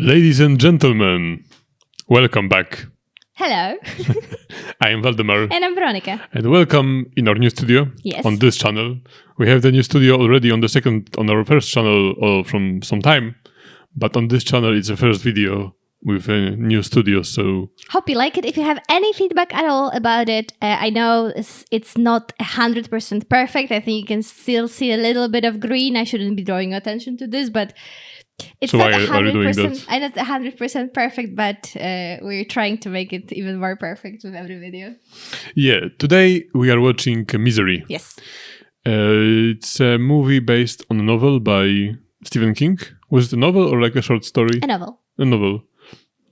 Ladies and gentlemen, welcome back. Hello. I am Valdemar. And I'm Veronica. And welcome in our new studio. Yes. On this channel. We have the new studio already on our first channel from some time. But on this channel, it's the first video with a new studio, so... Hope you like it. If you have any feedback at all about it, I know it's not 100% perfect. I think you can still see a little bit of green. I shouldn't be drawing attention to this, but it's so not why are you doing that? I'm not 100% perfect, but we're trying to make it even more perfect with every video. Yeah, today we are watching Misery. Yes. It's a movie based on a novel by Stephen King. Was it a novel or like a short story? A novel. A novel.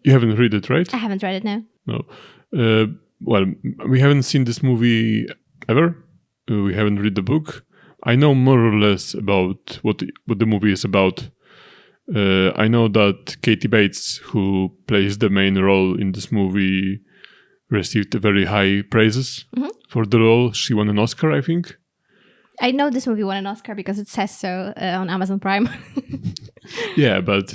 You haven't read it, right? I haven't read it, no. No. Well, we haven't seen this movie ever. We haven't read the book. I know more or less about what the movie is about. I know that Katie Bates, who plays the main role in this movie, received very high praises for the role. She won an Oscar, I think. I know this movie won an Oscar because it says so on Amazon Prime. Yeah, but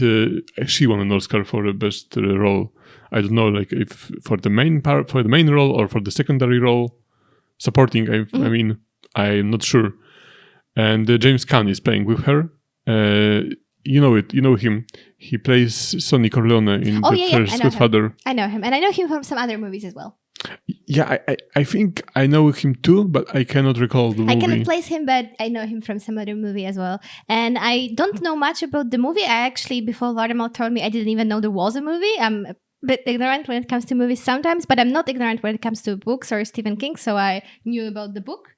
she won an Oscar for the best role. I don't know, like if for the main role or for the secondary role, supporting. I mean, I'm not sure. And James Caan is playing with her. You know him. He plays Sonny Corleone in the first Godfather. I know him, and I know him from some other movies as well. Yeah, I think I know him too, but I cannot recall the movie. I cannot place him, but I know him from some other movie as well. And I don't know much about the movie. I actually, before Vladimir told me, I didn't even know there was a movie. I'm a bit ignorant when it comes to movies sometimes, but I'm not ignorant when it comes to books or Stephen King, so I knew about the book.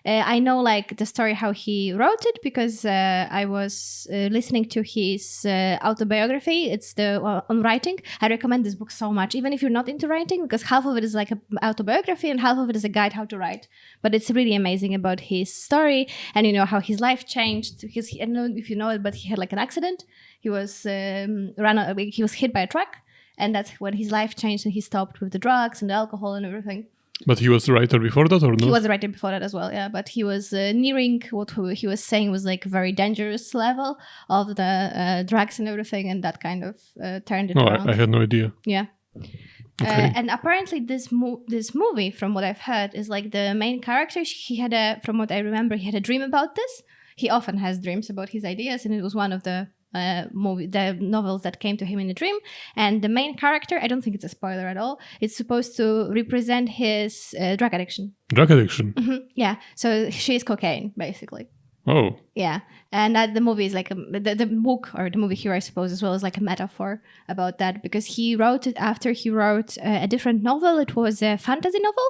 I know like the story how he wrote it because I was listening to his autobiography. It's on writing. I recommend this book so much, even if you're not into writing, because half of it is like an autobiography and half of it is a guide how to write. But it's really amazing about his story and how his life changed. Because I don't know if you know it, but he had like an accident. He was he was hit by a truck, and that's when his life changed and he stopped with the drugs and the alcohol and everything. But he was the writer before that, or no? He was the writer before that as well, yeah. But he was nearing what he was saying was like a very dangerous level of the drugs and everything, and that kind of turned it around. I had no idea. Yeah. Okay. And apparently this movie, from what I've heard, is like the main character. He had from what I remember, he had a dream about this. He often has dreams about his ideas, and it was one of the novels that came to him in a dream. And the main character, I don't think it's a spoiler at all, it's supposed to represent his drug addiction. Drug addiction? Yeah. So she's cocaine, basically. Oh. Yeah. And the movie is like the book, or the movie here, I suppose, as well, is like a metaphor about that, because he wrote it after he wrote a different novel. It was a fantasy novel,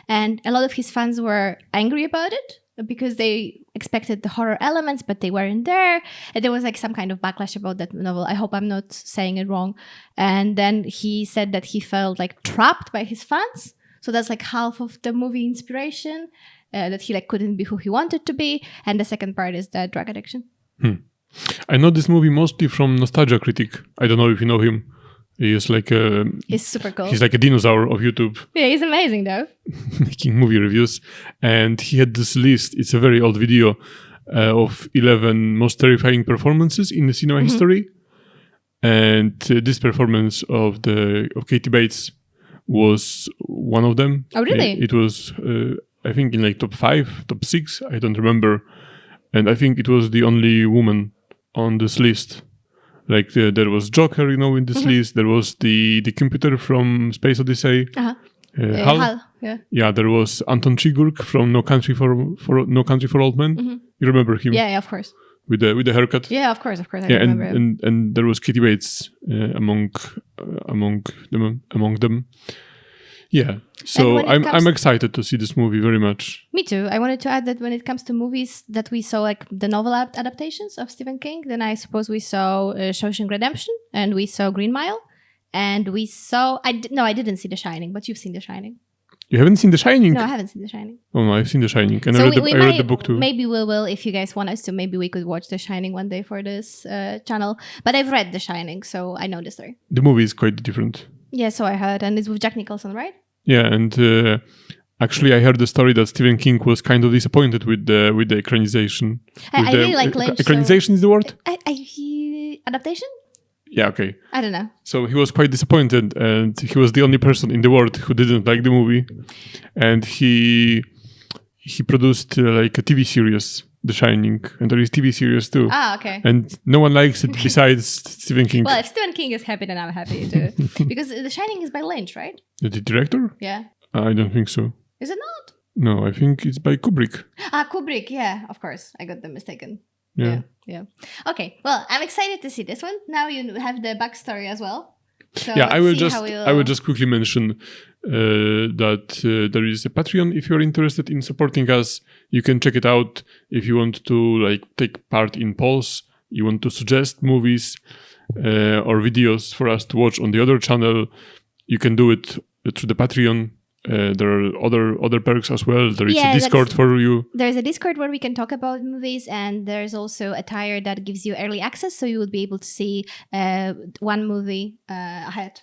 and a lot of his fans were angry about it because they expected the horror elements, but they weren't there. And there was like some kind of backlash about that novel. I hope I'm not saying it wrong. And then he said that he felt like trapped by his fans. So that's like half of the movie inspiration, that he like couldn't be who he wanted to be. And the second part is the drug addiction. I know this movie mostly from Nostalgia Critic. I don't know if you know him. He's super cool. He's like a dinosaur of YouTube. Yeah, he's amazing though. Making movie reviews. And he had this list. It's a very old video of 11 most terrifying performances in the cinema history. And this performance of Katie Bates was one of them. Oh, really? It was, I think, in like top 5, top 6. I don't remember. And I think it was the only woman on this list. Like there was Joker, in this list. There was the computer from Space Odyssey. HAL. Yeah. Yeah, there was Anton Chigurh from No Country for Old Men. You remember him? Yeah, of course. With the haircut. Yeah, of course. I remember him. And there was Katie Bates among them. Yeah, so I'm excited to see this movie very much. Me too. I wanted to add that when it comes to movies that we saw, like the novel adaptations of Stephen King, then I suppose we saw Shawshank Redemption, and we saw Green Mile, and we saw... I didn't see The Shining, but you've seen The Shining. You haven't seen The Shining? No, I haven't seen The Shining. Oh no, I've seen The Shining, and so I read the book too. Maybe we will, if you guys want us to, maybe we could watch The Shining one day for this channel. But I've read The Shining, so I know the story. The movie is quite different. Yeah, so I heard, and it's with Jack Nicholson, right? Yeah, and actually, I heard the story that Stephen King was kind of disappointed with the equalization. I really like Lynch. Equalization is the word? Adaptation? Yeah, okay. I don't know. So he was quite disappointed, and he was the only person in the world who didn't like the movie. And he produced like a TV series, The Shining, and there is TV series too. Ah, okay. And no one likes it besides Stephen King. Well, if Stephen King is happy, then I'm happy too. Because The Shining is by Lynch, right? The director? Yeah. I don't think so. Is it not? No, I think it's by Kubrick. Ah, Kubrick. Yeah, of course. I got them mistaken. Yeah. Okay. Well, I'm excited to see this one. Now you have the backstory as well. So Yeah, I will let's see just quickly mention that there is a Patreon. If you're interested in supporting us, you can check it out. If you want to like take part in polls, you want to suggest movies or videos for us to watch on the other channel, you can do it through the Patreon. There are other perks as well. There is a Discord for you. There's a Discord where we can talk about movies, and there's also a tier that gives you early access, so you would be able to see one movie ahead.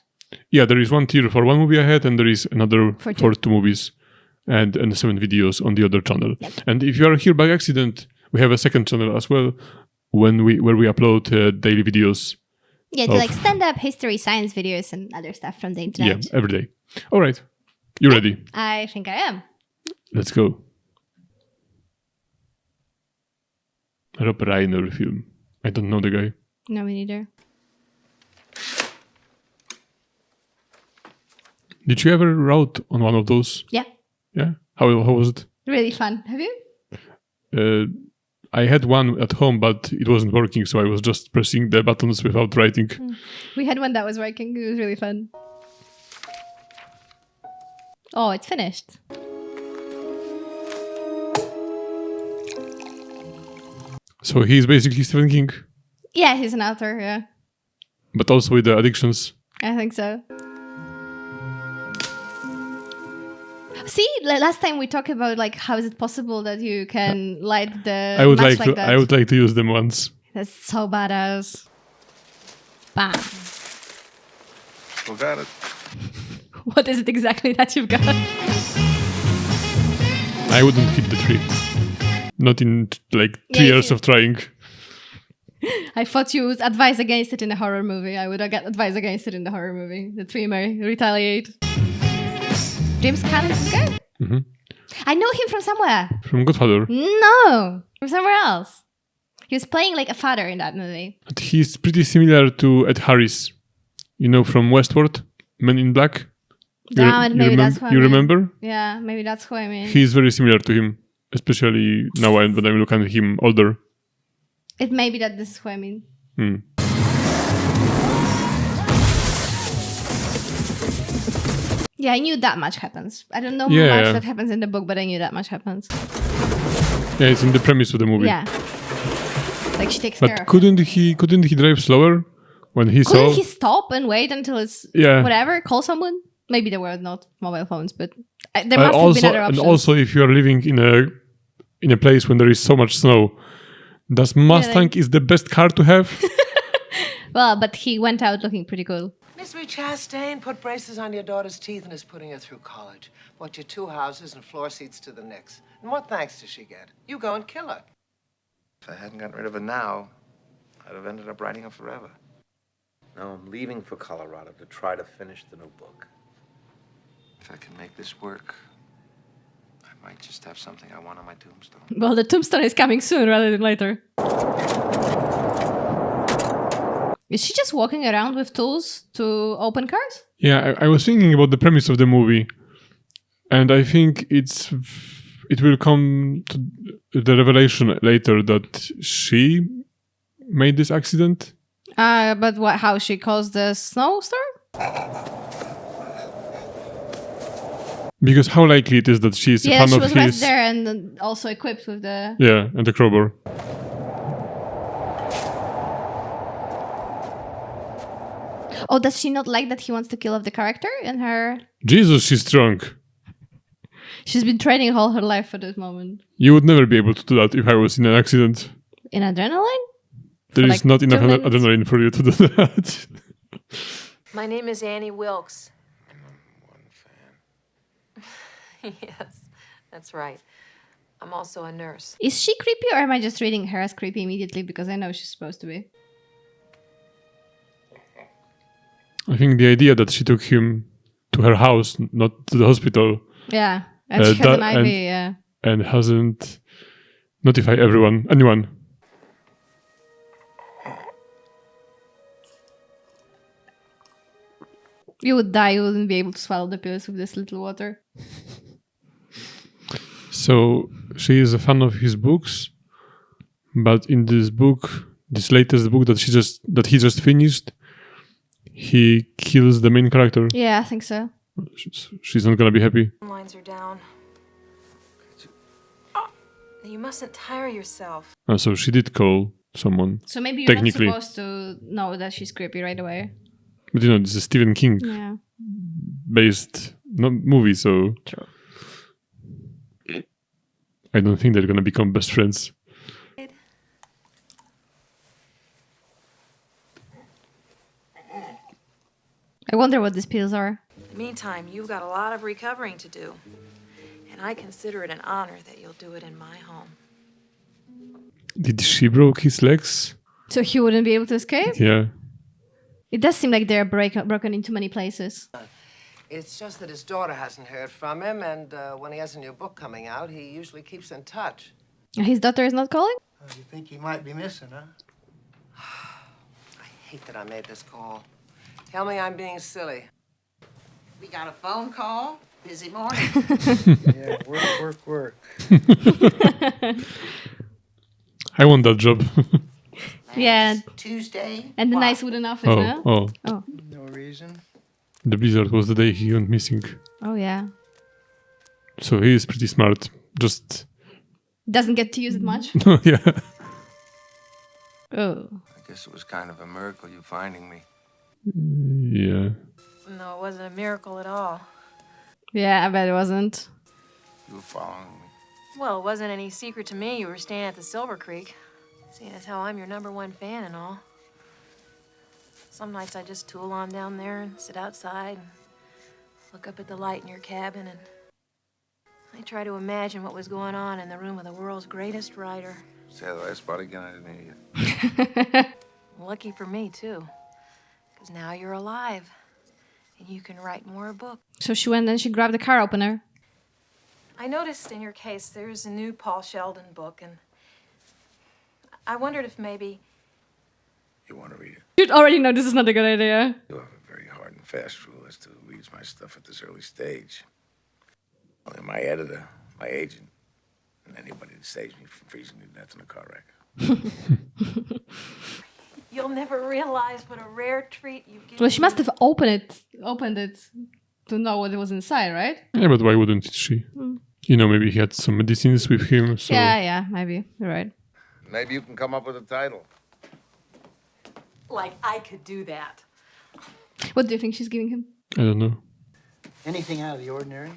Yeah, there is one tier for one movie ahead, and there is another for two movies and 7 videos on the other channel. Yep. And if you are here by accident, we have a second channel as well where we upload daily videos. Yeah, like stand-up, history, science videos, and other stuff from the internet. Yeah, every day. All right. You ready? I think I am. Let's go. Rob Reiner film. I don't know the guy. No, me neither. Did you ever write on one of those? Yeah. Yeah? How was it? Really fun. Have you? I had one at home, but it wasn't working, so I was just pressing the buttons without writing. We had one that was working. It was really fun. Oh, it's finished. So he's basically Stephen King. Yeah, he's an author, yeah. But also with the addictions. I think so. See, last time we talked about like how is it possible that you can light the match like that. I would like to use them once. That's so badass. Bam. Well, got it. What is it exactly that you've got? I wouldn't hit the tree. Not in like 3 years of trying. I thought you would advise against it in a horror movie. I would advise against it in the horror movie. The tree may retaliate. James Caan is this guy? Mm-hmm. I know him from somewhere. From Godfather. No, from somewhere else. He was playing like a father in that movie. But he's pretty similar to Ed Harris. You know, from Westworld, Men in Black. That's who I mean. You remember? Yeah, maybe that's who I mean. He's very similar to him, especially now when I'm looking at him older. It may be that this is who I mean. Yeah, I knew that much happens. I don't know how much that happens in the book, but I knew that much happens. Yeah, it's in the premise of the movie. Yeah. Like she takes care of couldn't he drive slower when he saw? Couldn't he stop and wait until it's whatever, call someone? Maybe there were not mobile phones, but there must have been other options. And also, if you are living in a place when there is so much snow, does Mustang is the best car to have? Well, but he went out looking pretty cool. Miss Chastain put braces on your daughter's teeth and is putting her through college. Bought you 2 houses and floor seats to the Knicks. And what thanks does she get? You go and kill her. If I hadn't gotten rid of her now, I'd have ended up writing her forever. No, I'm leaving for Colorado to try to finish the new book. If I can make this work, I might just have something I want on my tombstone. Well, the tombstone is coming soon rather than later. Is she just walking around with tools to open cars? Yeah, I was thinking about the premise of the movie, and I think it will come to the revelation later that she made this accident. But how she caused the snowstorm? Because how likely it is that she's a fan of his... Yeah, she was right there and also equipped with the... Yeah, and the crowbar. Oh, does she not like that he wants to kill off the character in her... Jesus, she's strong. She's been training all her life for this moment. You would never be able to do that if I was in an accident. In adrenaline? There is not enough adrenaline for you to do that. My name is Annie Wilkes. I'm one fan. Yes, that's right. I'm also a nurse. Is she creepy, or am I just reading her as creepy immediately because I know she's supposed to be? I think the idea that she took him to her house, not to the hospital, Yeah. And she has an that- IV, yeah. and hasn't notified anyone. You would die, you wouldn't be able to swallow the pills with this little water. So she is a fan of his books, but in this book, this latest book that he just finished, he kills the main character. Yeah, I think so. She's not gonna be happy. Lines are down. Oh, you mustn't tire yourself. So she did call someone. So maybe you're not Technically. supposed to know that she's creepy right away. But this is Stephen King Yeah. based movie, so True. I don't think they're gonna become best friends. I wonder what these pills are. Meantime, you've got a lot of recovering to do. And I consider it an honor that you'll do it in my home. Did she broke his legs? So he wouldn't be able to escape? Yeah. It does seem like they're broken into many places. It's just that his daughter hasn't heard from him, and when he has a new book coming out, he usually keeps in touch. His daughter is not calling? You think he might be missing, huh? I hate that I made this call. Tell me I'm being silly. We got a phone call. Busy morning. Yeah, work. I want that job. Yeah. Tuesday. And the Why? nice wooden office, no? Oh. Oh. No reason. The blizzard was the day he went missing. Oh, yeah. So he is pretty smart. Just Doesn't get to use it much. yeah. Oh. I guess it was kind of a miracle you finding me. Yeah. No, it wasn't a miracle at all. Yeah, I bet it wasn't. You were following me. Well, it wasn't any secret to me you were staying at the Silver Creek. Seeing as how I'm your #1 fan and all. Some nights I just tool on down there and sit outside and look up at the light in your cabin, and I try to imagine what was going on in the room of the world's greatest writer. Say the last part again, I didn't hear you. Lucky for me, too. Because now you're alive. And you can write more books. So she went and she grabbed the car opener. I noticed in your case there's a new Paul Sheldon book, and I wondered if maybe... You want to read it? You already know this is not a good idea. You have a very hard and fast rule as to who reads my stuff at this early stage. Only my editor, my agent, and anybody that saves me from freezing to death in a car wreck. You'll never realize what a rare treat you give. Well, she must have opened it to know what was inside, right? Yeah, but why wouldn't she? You know, maybe he had some medicines with him. So Yeah, maybe. You're right. Maybe you can come up with a title. Like I could do that. What do you think she's giving him? I don't know. Anything out of the ordinary?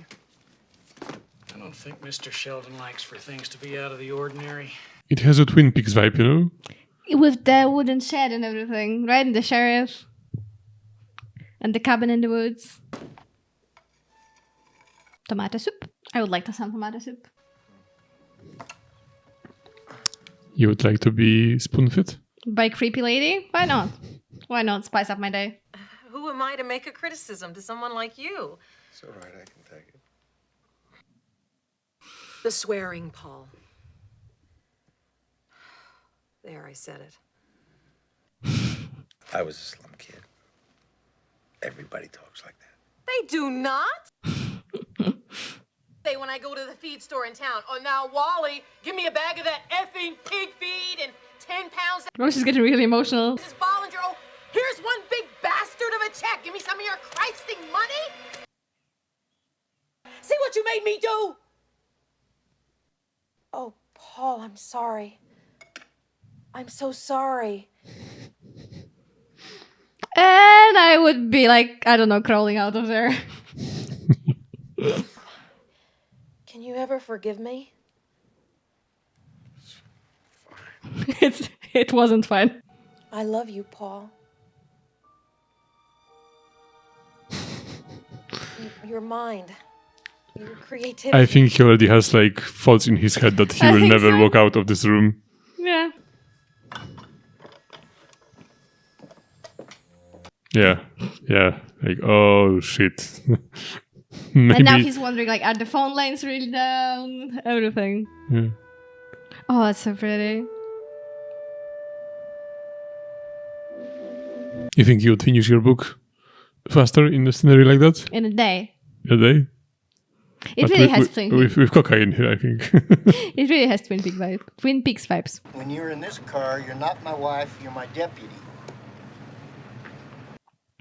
I don't think Mr. Sheldon likes for things to be out of the ordinary. It has a Twin Peaks vibe, you know? With the wooden shed and everything, right? And the sheriff. And the cabin in the woods. Tomato soup. I would like to some tomato soup. You would like to be spoon-fed? By creepy lady? Why not? Why not spice up my day? Who am I to make a criticism to someone like you? It's all right, I can take it. The swearing, Paul. There, I said it. I was a slum kid. Everybody talks like that. They do not. Say when I go to the feed store in town, oh, now, Wally, give me a bag of that effing pig feed and 10 pounds of Oh, she's getting really emotional. Mrs. Bollinger. Oh, here's one big bastard of a check. Give me some of your Christing money. See what you made me do? Oh, Paul, I'm sorry. I'm so sorry. And I would be like, I don't know, crawling out of there. Can you ever forgive me? It wasn't fun. I love you, Paul. Your mind, your creativity. I think he already has like thoughts in his head that he I will think never so. walk out of this room. Yeah. Yeah. Like, oh shit. And now Maybe. he's wondering, like, are the phone lines really down? Everything. Yeah. Oh, it's so pretty. You think you would finish your book faster in a scenario like that? In a day. A day? It But really has with cocaine here, I think. It really has Twin Peaks vibes. When you're in this car, you're not my wife, you're my deputy.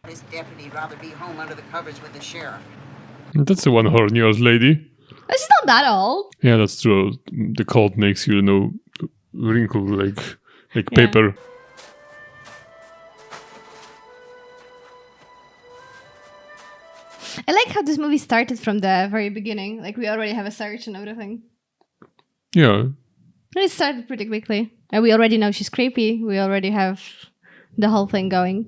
This deputy'd rather be home under the covers with the sheriff. That's the one horny old lady. But she's not that old. Yeah, that's true. The cold makes you, wrinkle like paper. I like how this movie started from the very beginning. Like, we already have a search and everything. Yeah. It started pretty quickly. And we already know she's creepy. We already have the whole thing going.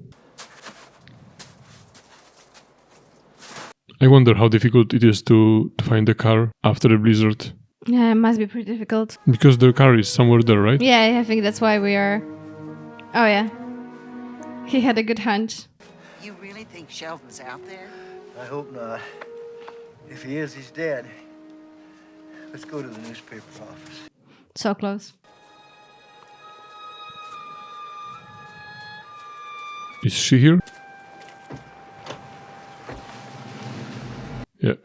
I wonder how difficult it is to find a car after a blizzard. Yeah, it must be pretty difficult. Because the car is somewhere there, right? Yeah, I think that's why we are... Oh, yeah. He had a good hunch. You really think Sheldon's out there? I hope not. If he is, he's dead. Let's go to the newspaper office. So close. Is she here? Yeah.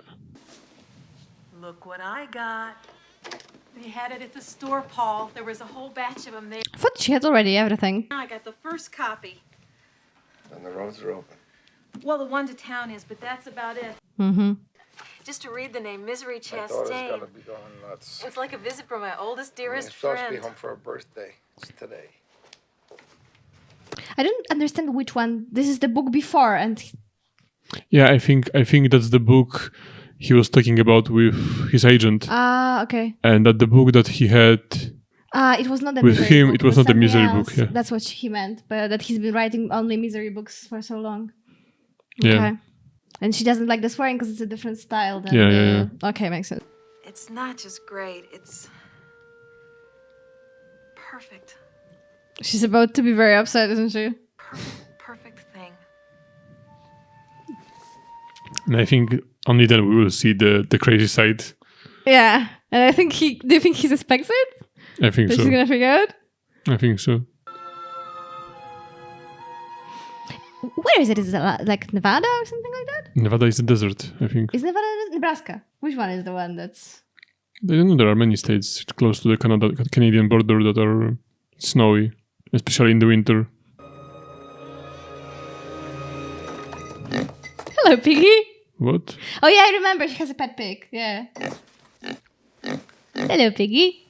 Look what I got. They had it at the store, Paul. There was a whole batch of them there. I thought she had already everything. I got the first copy. And the roads are open. Well, the one to town is, but that's about it. Mm-hmm. Just to read the name Misery My daughter's Chastain. gonna be going nuts. It's like a visit from my oldest, You're dearest supposed to friend. be home for her birthday. It's today. I don't understand which one. This is the book before, and Yeah, I think that's the book he was talking about with his agent. okay. And that the book that he had It was not the with misery him, book, it was but not the something misery else. book. Yeah. That's what he meant, but that he's been writing only misery books for so long. Yeah. Okay. And she doesn't like the swearing because it's a different style. Than Yeah. Okay, makes sense. It's not just great, it's perfect. She's about to be very upset, isn't she? Perfect thing. And I think only then we will see the crazy side. Yeah. And I think do you think he suspects it? I think That so. she's gonna figure out? I think so. Where is it? Is it like Nevada or something like that? Nevada is a desert, I think. Is Nevada Nebraska? Which one is the one that's... I don't know, there are many states close to the Canadian border that are snowy, especially in the winter. Hello, Piggy. What? Oh yeah, I remember. She has a pet pig. Yeah. Hello, Piggy.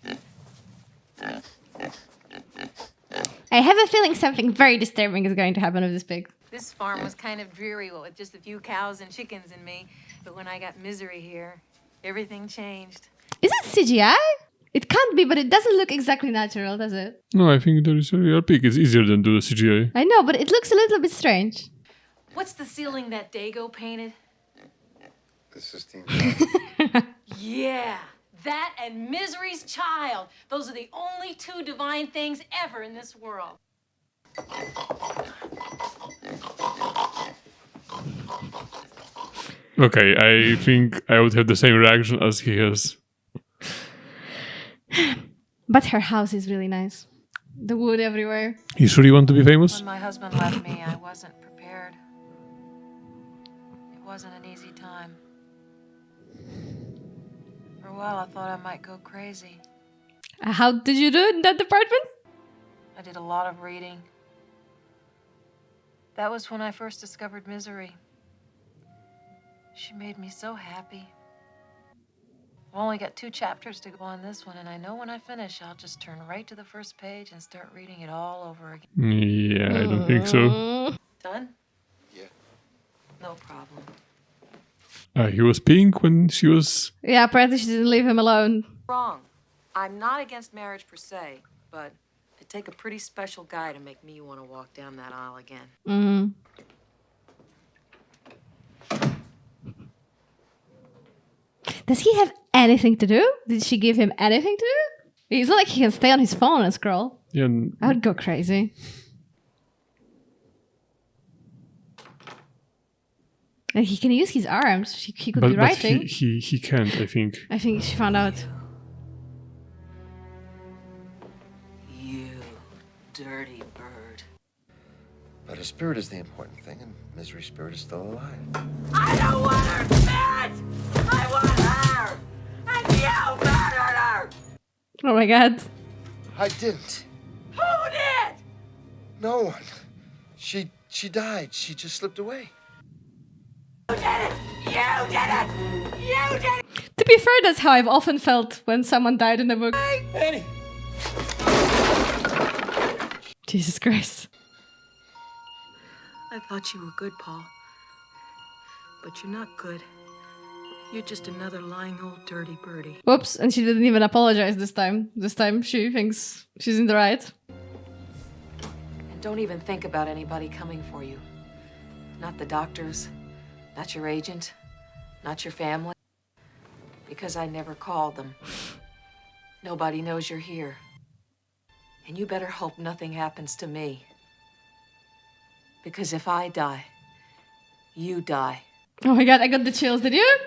I have a feeling something very disturbing is going to happen with this pig. This farm was kind of dreary with just a few cows and chickens and me. But when I got Misery here, everything changed. Is it CGI? It can't be, but it doesn't look exactly natural, does it? No, I think there is a real pig. It's easier than do the CGI. I know, but it looks a little bit strange. What's the ceiling that Dago painted? The Sistine. Yeah, that and Misery's child. Those are the only two divine things ever in this world. Okay, I think I would have the same reaction as he has. But her house is really nice. The wood everywhere. You sure you want to be famous? When my husband left me, I wasn't prepared. It wasn't an easy time. For a while, I thought I might go crazy. How did you do it in that department? I did a lot of reading. That was when I first discovered Misery. She made me so happy. I've only got 2 chapters to go on this one, and I know when I finish, I'll just turn right to the first page and start reading it all over again. Yeah, I don't think so. Done? Yeah. No problem. He was pink when she was... Yeah, apparently she didn't leave him alone. Wrong. I'm not against marriage per se, but it'd take a pretty special guy to make me want to walk down that aisle again. Mm-hmm. Does he have anything to do? Did she give him anything to do? It's not like he can stay on his phone and scroll. Yeah, I would go crazy. And he can use his arms. He could but be writing. he can't, I think. I think she found out. You dirty bird. But her spirit is the important thing, and Misery's spirit is still alive. I don't want her spirit! I want her! And you murdered her! Oh my god. I didn't. Who did? No one. She died. She just slipped away. You did it! You did it! You did it! To be fair, that's how I've often felt when someone died in a book. Eddie! Jesus Christ. I thought you were good, Paul. But you're not good. You're just another lying old dirty birdie. Whoops, and she didn't even apologize this time. This time she thinks she's in the right. And don't even think about anybody coming for you. Not the doctors, not your agent, not your family. Because I never called them. Nobody knows you're here. And you better hope nothing happens to me. Because if I die, you die. Oh my god, I got the chills, did you?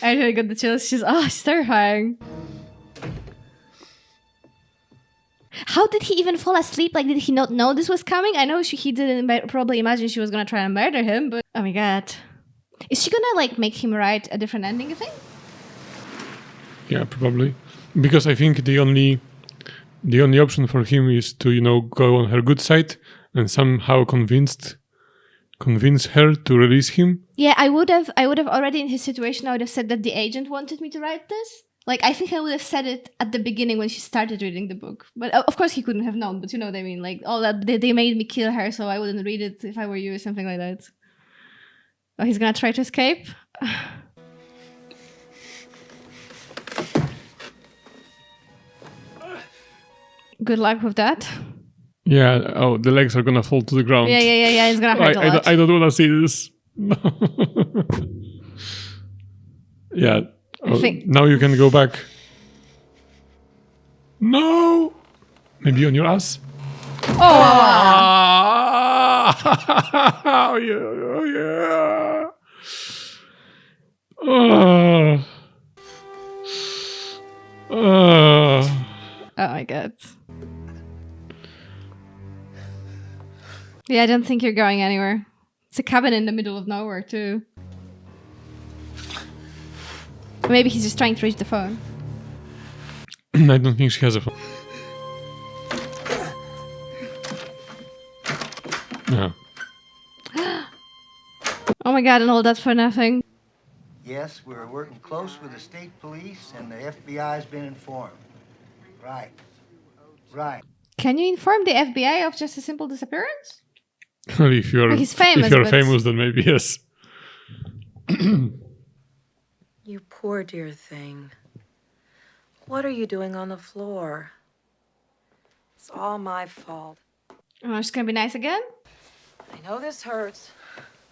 I really got the chills. She's terrifying. How did he even fall asleep? Like, did he not know this was coming? I know he didn't probably imagine she was gonna try and murder him, but oh my god. Is she gonna, like, make him write a different ending, you think? Yeah, probably. Because I think the only option for him is to, go on her good side and somehow convince her to release him. Yeah, I would have already in his situation, I would have said that the agent wanted me to write this. Like, I think I would have said it at the beginning when she started reading the book. But of course he couldn't have known, but you know what I mean? Like, that they made me kill her, so I wouldn't read it if I were you or something like that. Oh, he's gonna try to escape? Good luck with that. Yeah, the legs are gonna fall to the ground. Yeah, it's gonna hurt a lot. I don't wanna see this. Yeah. Now you can go back. No! Maybe on your ass? Oh yeah. Oh my god. Yeah, I don't think you're going anywhere. It's a cabin in the middle of nowhere, too. Maybe he's just trying to reach the phone. I don't think she has a phone. Yeah. Oh my god, and all that for nothing. Yes, we're working close with the state police, and the FBI's been informed. Right. Can you inform the FBI of just a simple disappearance? Well, if you're famous, then maybe yes. You poor dear thing. What are you doing on the floor? It's all my fault. Oh, she's gonna be nice again? I know this hurts.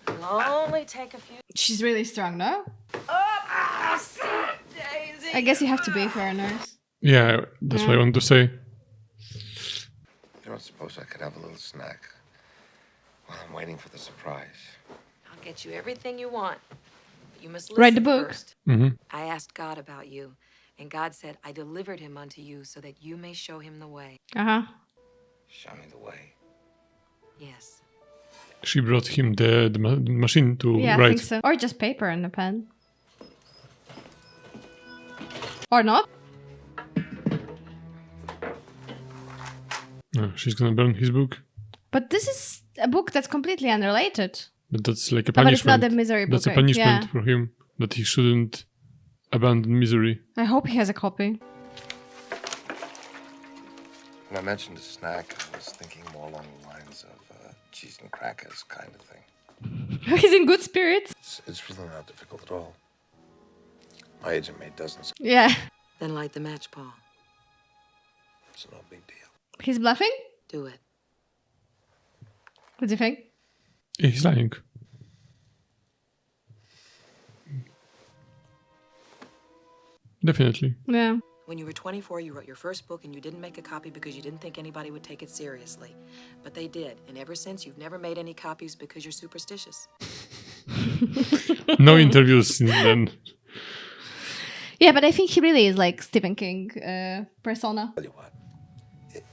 It'll only take a few... She's really strong, no? Oh, Daisy! I guess you have to be for a nurse. Yeah, that's what I want to say. You don't suppose I could have a little snack while I'm waiting for the surprise? I'll get you everything you want. But you must Write the listen book. first. Mm-hmm. I asked God about you, and God said, I delivered him unto you so that you may show him the way. Uh-huh. Show me the way. Yes. She brought him the machine to Yeah, write. I think so. Or just paper and a pen. Or not. No, she's gonna burn his book. But this is a book that's completely unrelated. But that's like a But it's punishment. not a misery book. That's a punishment for him, that he shouldn't abandon misery. I hope he has a copy. When I mentioned a snack, I was thinking more along the lines of cheese and crackers kind of thing. He's in good spirits. It's really not difficult at all. My agent made dozens. Yeah. Then light the match, Paul. It's no big deal. He's bluffing? Do it. What do you think? Yeah, he's lying. Definitely. Yeah. When you were 24, you wrote your first book and you didn't make a copy because you didn't think anybody would take it seriously. But they did. And ever since, you've never made any copies because you're superstitious. No interviews since then. Yeah, but I think he really is like Stephen King persona. Tell you what, it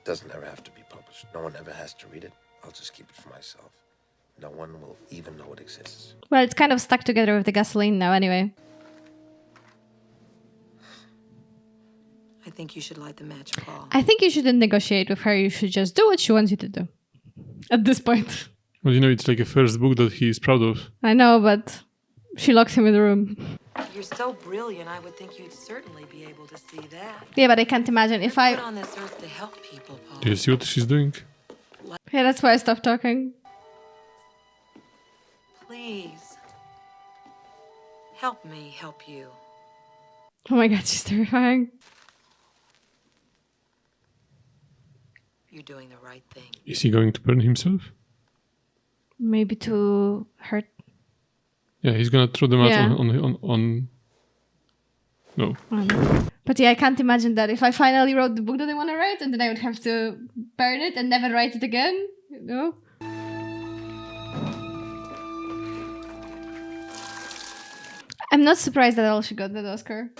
doesn't ever have to be published. No one ever has to read it. I'll just keep it for myself. No one will even know it exists. Well, it's kind of stuck together with the gasoline now anyway. I think you should light the match, Paul. I think you shouldn't negotiate with her. You should just do what she wants you to do. At this point. Well, you know, it's like a first book that he is proud of. I know, but she locks him in the room. You're so brilliant, I would think you'd certainly be able to see that. Yeah, but I can't imagine if You're put I... on this earth to help people, Paul. Do you see what she's doing? Yeah, that's why I stopped talking. Please. Help me help you. Oh my god, she's terrifying. You're doing the right thing. Is he going to burn himself? Maybe to hurt... Yeah, he's gonna throw them out Yeah. on No. But yeah, I can't imagine that if I finally wrote the book that I want to write and then I would have to burn it and never write it again, you know? I'm not surprised at all she got that Oscar.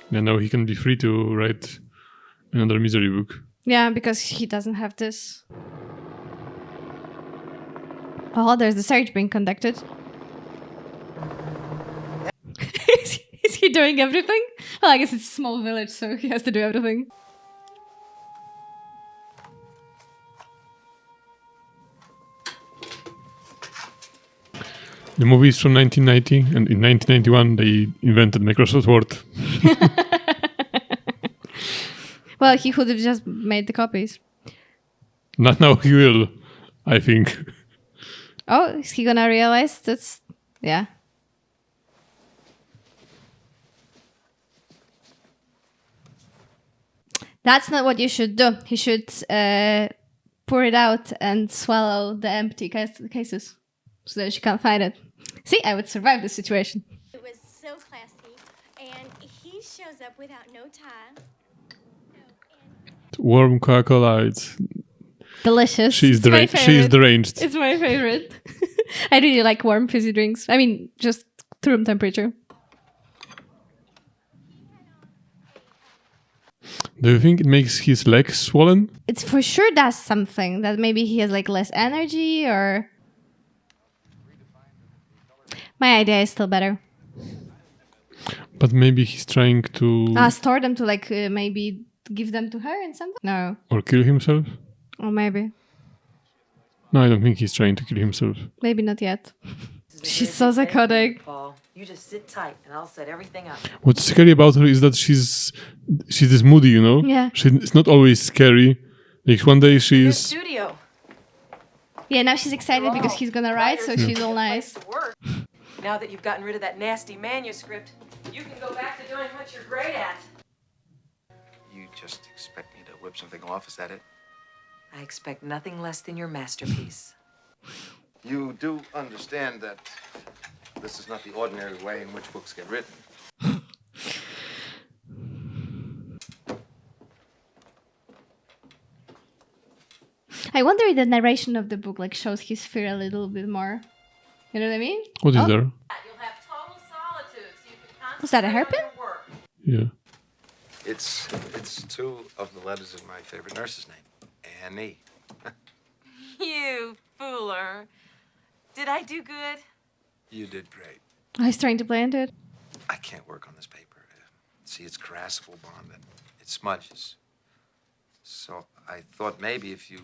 Yeah, now he can be free to write another misery book. Yeah, because he doesn't have this. Oh, there's the search being conducted. Is he doing everything? Well, I guess it's a small village, so he has to do everything. The movie is from 1990, and in 1991 they invented Microsoft Word. Well, he could have just made the copies. Not now he will, I think. Oh, is he gonna realize that's... Yeah. That's not what you should do. He should pour it out and swallow the empty cases so that she can't find it. See, I would survive this situation. It was so classy, and he shows up without no tie. Warm Coca-Cola, it's Delicious. She's It's my favorite. deranged. It's my favorite. I really like warm fizzy drinks. I mean, just to room temperature. Do you think it makes his legs swollen? It's for sure does something that maybe he has like less energy or... My idea is still better. But maybe he's trying to... Store them to like maybe give them to her and something? No. Or kill himself? Or maybe. No, I don't think he's trying to kill himself. Maybe not yet. She's so psychotic. Paul, you just sit tight and I'll set everything up. What's scary about her is that she's this moody, you know? Yeah. It's not always scary. Like one day Your she's... studio. Yeah, now she's excited because he's gonna write, so she's all nice. To work. Now that you've gotten rid of that nasty manuscript, you can go back to doing what you're great at. You just expect me to whip something off, is that it? I expect nothing less than your masterpiece. You do understand that this is not the ordinary way in which books get written. I wonder if the narration of the book like shows his fear a little bit more. You know what I mean? What is Oh. there? You'll have total solitude, so you can Was that a concentrate hairpin? on your work. Yeah. It's two of the letters of my favorite nurse's name, Annie. You fooler. Did I do good? You did great. Oh, he's trying to play into it. I can't work on this paper. See, it's carassival bond and it smudges. So I thought maybe if you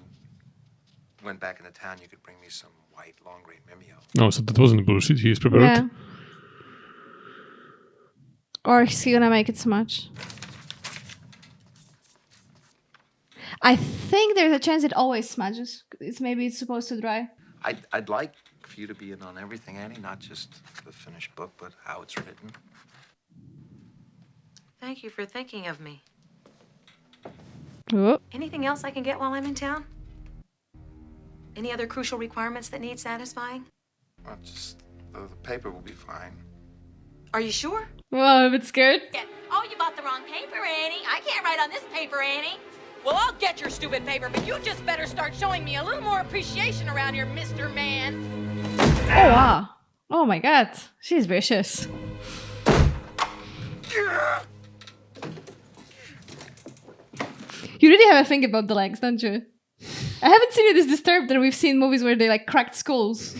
went back into town, you could bring me some white long-grain Mimeo. No, so that wasn't bullshit. He's prepared. Yeah. Or is he gonna make it smudge? I think there's a chance it always smudges. Maybe it's supposed to dry. I'd like for you to be in on everything, Annie, not just the finished book, but how it's written. Thank you for thinking of me. Oh. Anything else I can get while I'm in town? Any other crucial requirements that need satisfying? Well, just the paper will be fine. Are you sure? Well, I'm a bit scared. Oh, you bought the wrong paper, Annie. I can't write on this paper, Annie. Well, I'll get your stupid paper, but you just better start showing me a little more appreciation around here, Mr. Man. Oh, wow. Oh my god. She's vicious. You really have a thing about the legs, don't you? I haven't seen you this disturbed, and we've seen movies where they like cracked skulls.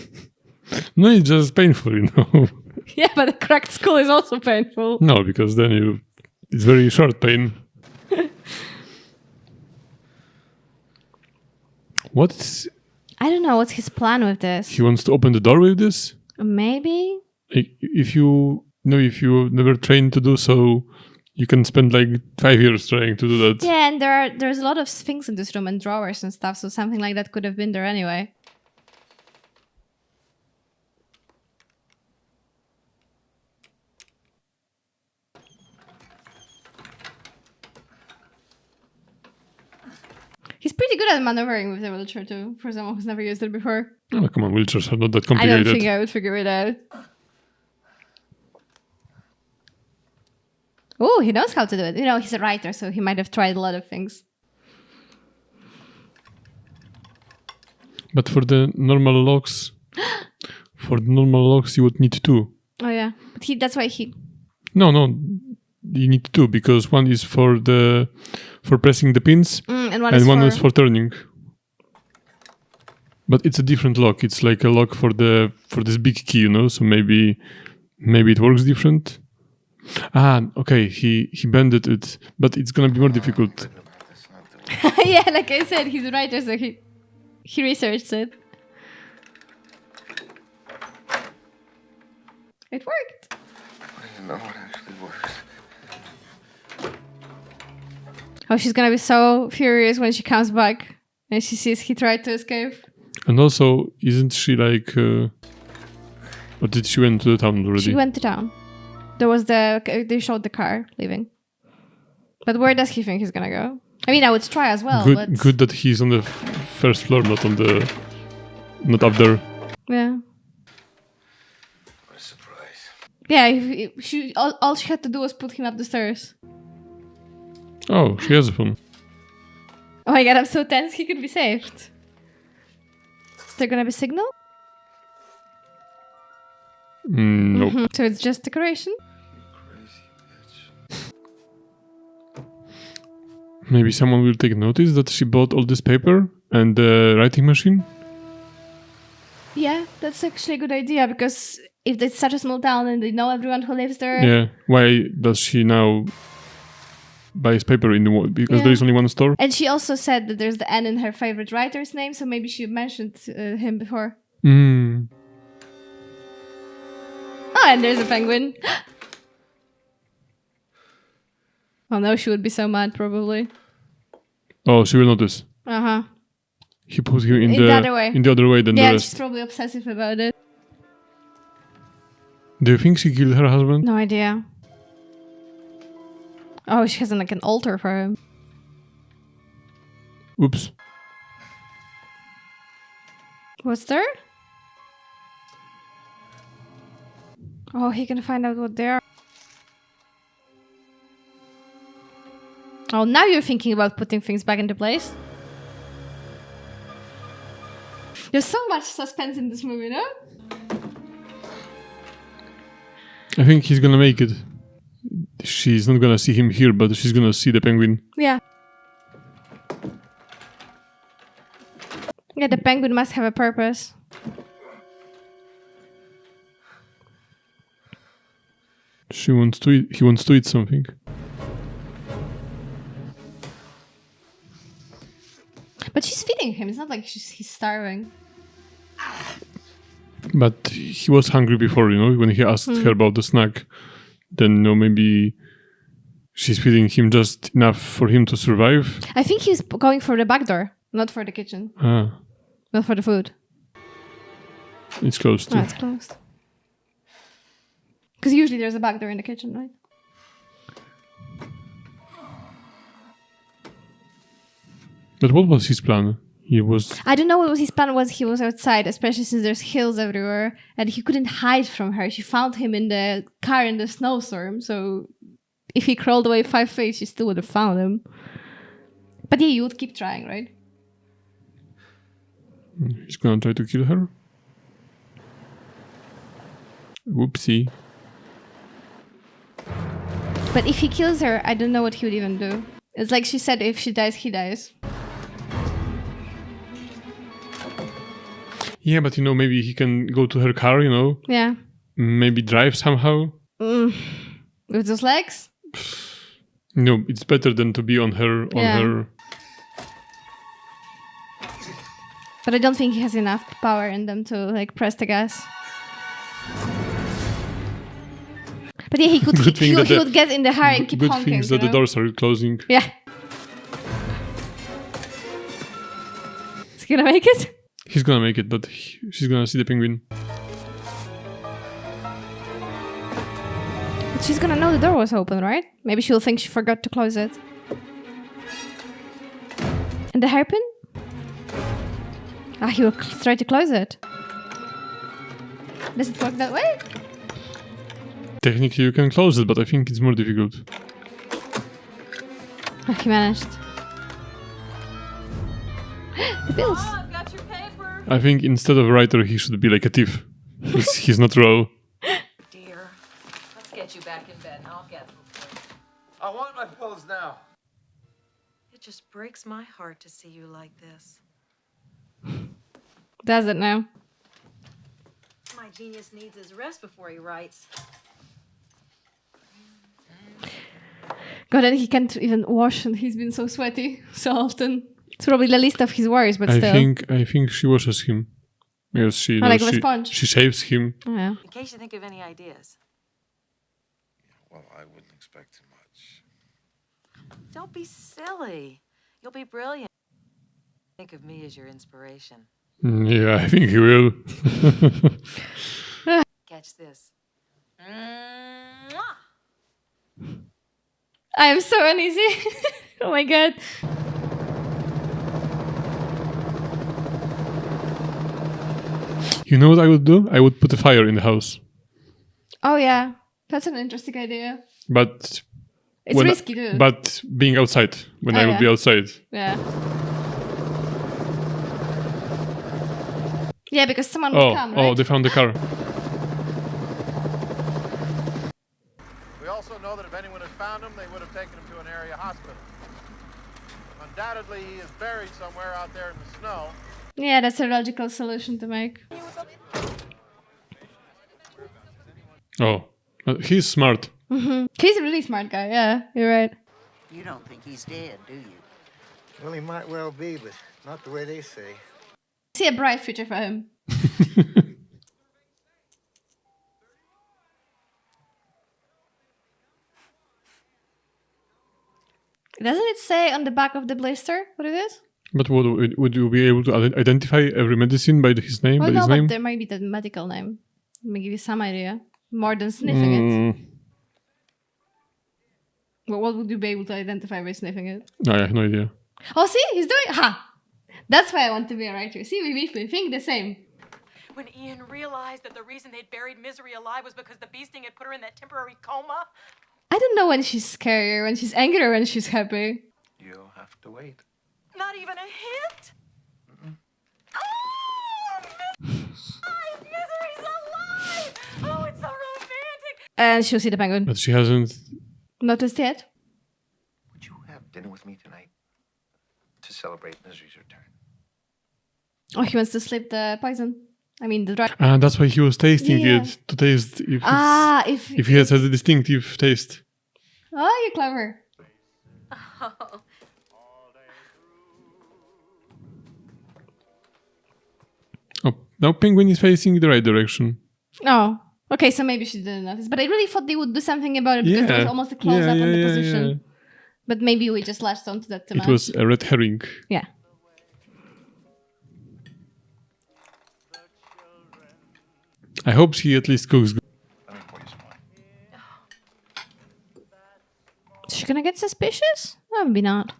No, it's just painful, you know. Yeah, but a cracked skull is also painful. No, because then it's very short pain. What's I don't know what's his plan with this. he wants to open the door with this? Maybe? If you never trained to do so, you can spend like 5 years trying to do that. Yeah, and there's a lot of things in this room and drawers and stuff, so something like that could have been there anyway. He's pretty good at maneuvering with the wheelchair too, for someone who's never used it before. Oh, come on, wheelchairs are not that I complicated. don't think I would figure it out. Oh, he knows how to do it. You know, he's a writer, so he might have tried a lot of things. But for the normal locks, you would need two. Oh yeah, but that's why he. No, you need two because one is for pressing the pins, and one is for turning. But it's a different lock. It's like a lock for this big key, you know. So maybe it works different. Ah, okay. He bended it, but it's gonna be more difficult. Yeah, like I said, he's a writer, so he researched it. It worked. I don't know what actually works. Oh, she's gonna be so furious when she comes back and she sees he tried to escape. And also, isn't she like... or did she went to the town already? She went to town. They showed the car leaving. But where does he think he's gonna go? I mean, I would try as well, but... Good that he's on the first floor, not up there. Yeah. What a surprise. Yeah, all she had to do was put him up the stairs. Oh, she has a phone. Oh my god, I'm so tense, he could be saved. Is there gonna be signal? Nope. So it's just decoration? Maybe someone will take notice that she bought all this paper and the writing machine? Yeah, that's actually a good idea, because if it's such a small town and they know everyone who lives there... Yeah, why does she now buy his paper in the wall? Because there is only one store? And she also said that there's the N in her favorite writer's name, so maybe she mentioned him before. Mm. Oh, and there's a penguin. Oh no, she would be so mad, probably. Oh, she will notice. Uh-huh. He put him in the other way. In the other way than the Yeah, rest. she's probably obsessive about it. Do you think she killed her husband? No idea. Oh, she has like an altar for him. Oops. What's there? Oh, he can find out what they are. Oh, now you're thinking about putting things back into place. There's so much suspense in this movie, no? I think he's gonna make it. She's not gonna see him here, but she's gonna see the penguin. Yeah. Yeah, the penguin must have a purpose. He wants to eat something. But she's feeding him. It's not like he's starving. But he was hungry before, you know, when he asked her about the snack. Then, you know, maybe she's feeding him just enough for him to survive. I think he's going for the back door, not for the kitchen. Ah. Not for the food. It's closed. No, it's closed. Because usually there's a back door in the kitchen, right? But what was his plan? I don't know what was his plan was. He was outside, especially since there's hills everywhere, and he couldn't hide from her. She found him in the car in the snowstorm, so if he crawled away 5 feet, she still would have found him. But yeah, you would keep trying, right? He's gonna try to kill her. Whoopsie. But if he kills her, I don't know what he would even do. It's like she said, if she dies, he dies. Yeah, but maybe he can go to her car, Yeah. Maybe drive somehow. With those legs? No, it's better than to be on her. But I don't think he has enough power in them to like press the gas. But yeah, he could. he would get in the car and keep good honking. Good things that the doors are closing. Yeah. Is he gonna make it? He's gonna make it, but she's gonna see the penguin. But she's gonna know the door was open, right? Maybe she'll think she forgot to close it. And the hairpin? He will try to close it. Does it work that way? Technically, you can close it, but I think it's more difficult. He managed. The bills. Oh, I've got your paper. I think instead of writer, he should be like a thief. He's not raw. Dear, let's get you back in bed and I'll get them for you. I want my pills now. It just breaks my heart to see you like this. Does it now? My genius needs his rest before he writes. God, and he can't even wash, and he's been so sweaty so often. It's probably the least of his worries, but still. I think she washes him. Because she like with a sponge. She shaves him. Oh, yeah. In case you think of any ideas. Well, I wouldn't expect too much. Don't be silly. You'll be brilliant. Think of me as your inspiration. Yeah, I think he will. Catch this. I am so uneasy. Oh my god. You know what I would do? I would put a fire in the house. Oh yeah, that's an interesting idea. But it's risky too. But being outside, when I would be outside. Yeah. Yeah, because someone would come, right? Oh, they found the car. We also know that if anyone had found him, they would have taken him to an area hospital. Undoubtedly, he is buried somewhere out there in the snow. Yeah, that's a logical solution to make. Oh, he's smart. He's a really smart guy, yeah, you're right. You don't think he's dead, do you? Well, he might well be, but not the way they say. See a bright future for him. Doesn't it say on the back of the blister what it is? But would you be able to identify every medicine by his name? Well, by no, his but name? there might be the medical name. Let me give you some idea. More than sniffing it. Well, what would you be able to identify by sniffing it? I have no idea. Oh, see? He's doing... That's why I want to be a writer. See, we think the same. When Ian realized that the reason they'd buried Misery alive was because the bee sting had put her in that temporary coma. I don't know when she's scary, when she's angry, or when she's happy. You'll have to wait. Not even a hint? Oh, Misery's alive! Oh, it's so romantic! And she'll see the penguin. But she hasn't... Noticed yet? Would you have dinner with me tonight to celebrate Misery's return? Oh, he wants to slip the poison. I mean, the drug. And that's why he was tasting it, to taste if he has a distinctive taste. Oh, you're clever. Oh. Oh, now penguin is facing the right direction. Oh, okay, so maybe she didn't notice. But I really thought they would do something about it because there was almost a close-up on the position. Yeah. But maybe we just latched onto that too much. It was a red herring. Yeah. I hope she at least cooks good. Is she gonna get suspicious? Maybe not.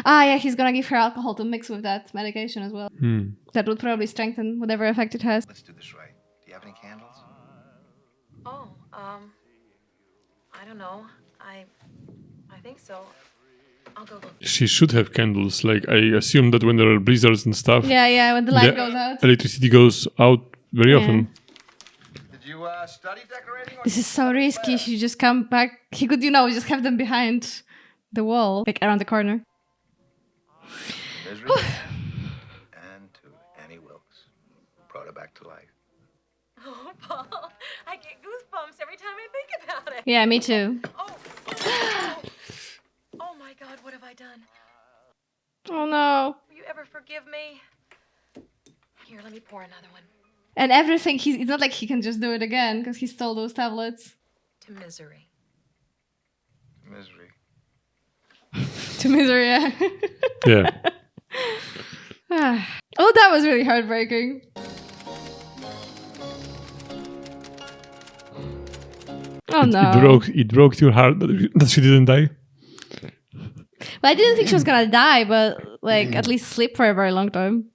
Yeah, he's gonna give her alcohol to mix with that medication as well. That would probably strengthen whatever effect it has. Let's do this right. Do you have any candles? Oh, I don't know. I think so. I'll go look. She should have candles. Like, I assume that when there are blizzards and stuff, Yeah, when the light goes out. electricity goes out very often. Did you study decorating? Or This is so risky. She just come back. He could, just have them behind the wall, like around the corner. Misery. And to Annie Wilkes. Brought her back to life. Oh, Paul, I get goosebumps every time I think about it. Yeah, me too. Oh my God, what have I done? Oh no. Will you ever forgive me? Here, let me pour another one. And everything, it's not like he can just do it again because he stole those tablets. To misery. Misery. To misery, yeah. Yeah. Oh, that was really heartbreaking. Oh no. It broke your heart that she didn't die. Well, I didn't think she was gonna die, but like at least sleep for a very long time.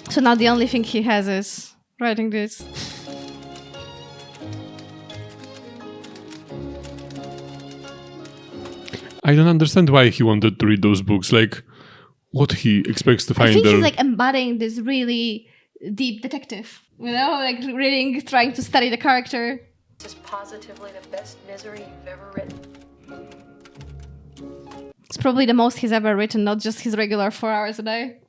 So now the only thing he has is writing this. I don't understand why he wanted to read those books. Like, what he expects to find I think there. he's like embodying this really deep detective. Like reading, trying to study the character. This is positively the best misery you've ever written. It's probably the most he's ever written, not just his regular 4 hours a day.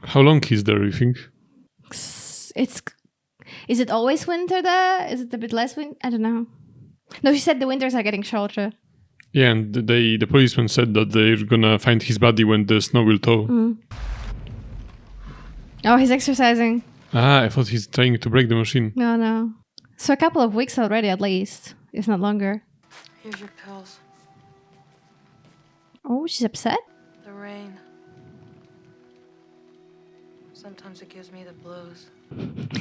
How long is there, you think? Is it always winter there? Is it a bit less winter? I don't know. No, she said the winters are getting shorter. Yeah, and the policeman said that they're gonna find his body when the snow will thaw. Oh, he's exercising. I thought he's trying to break the machine. No. So a couple of weeks already at least, if not longer. Here's your pills. Oh, she's upset? The rain. Sometimes it gives me the blues.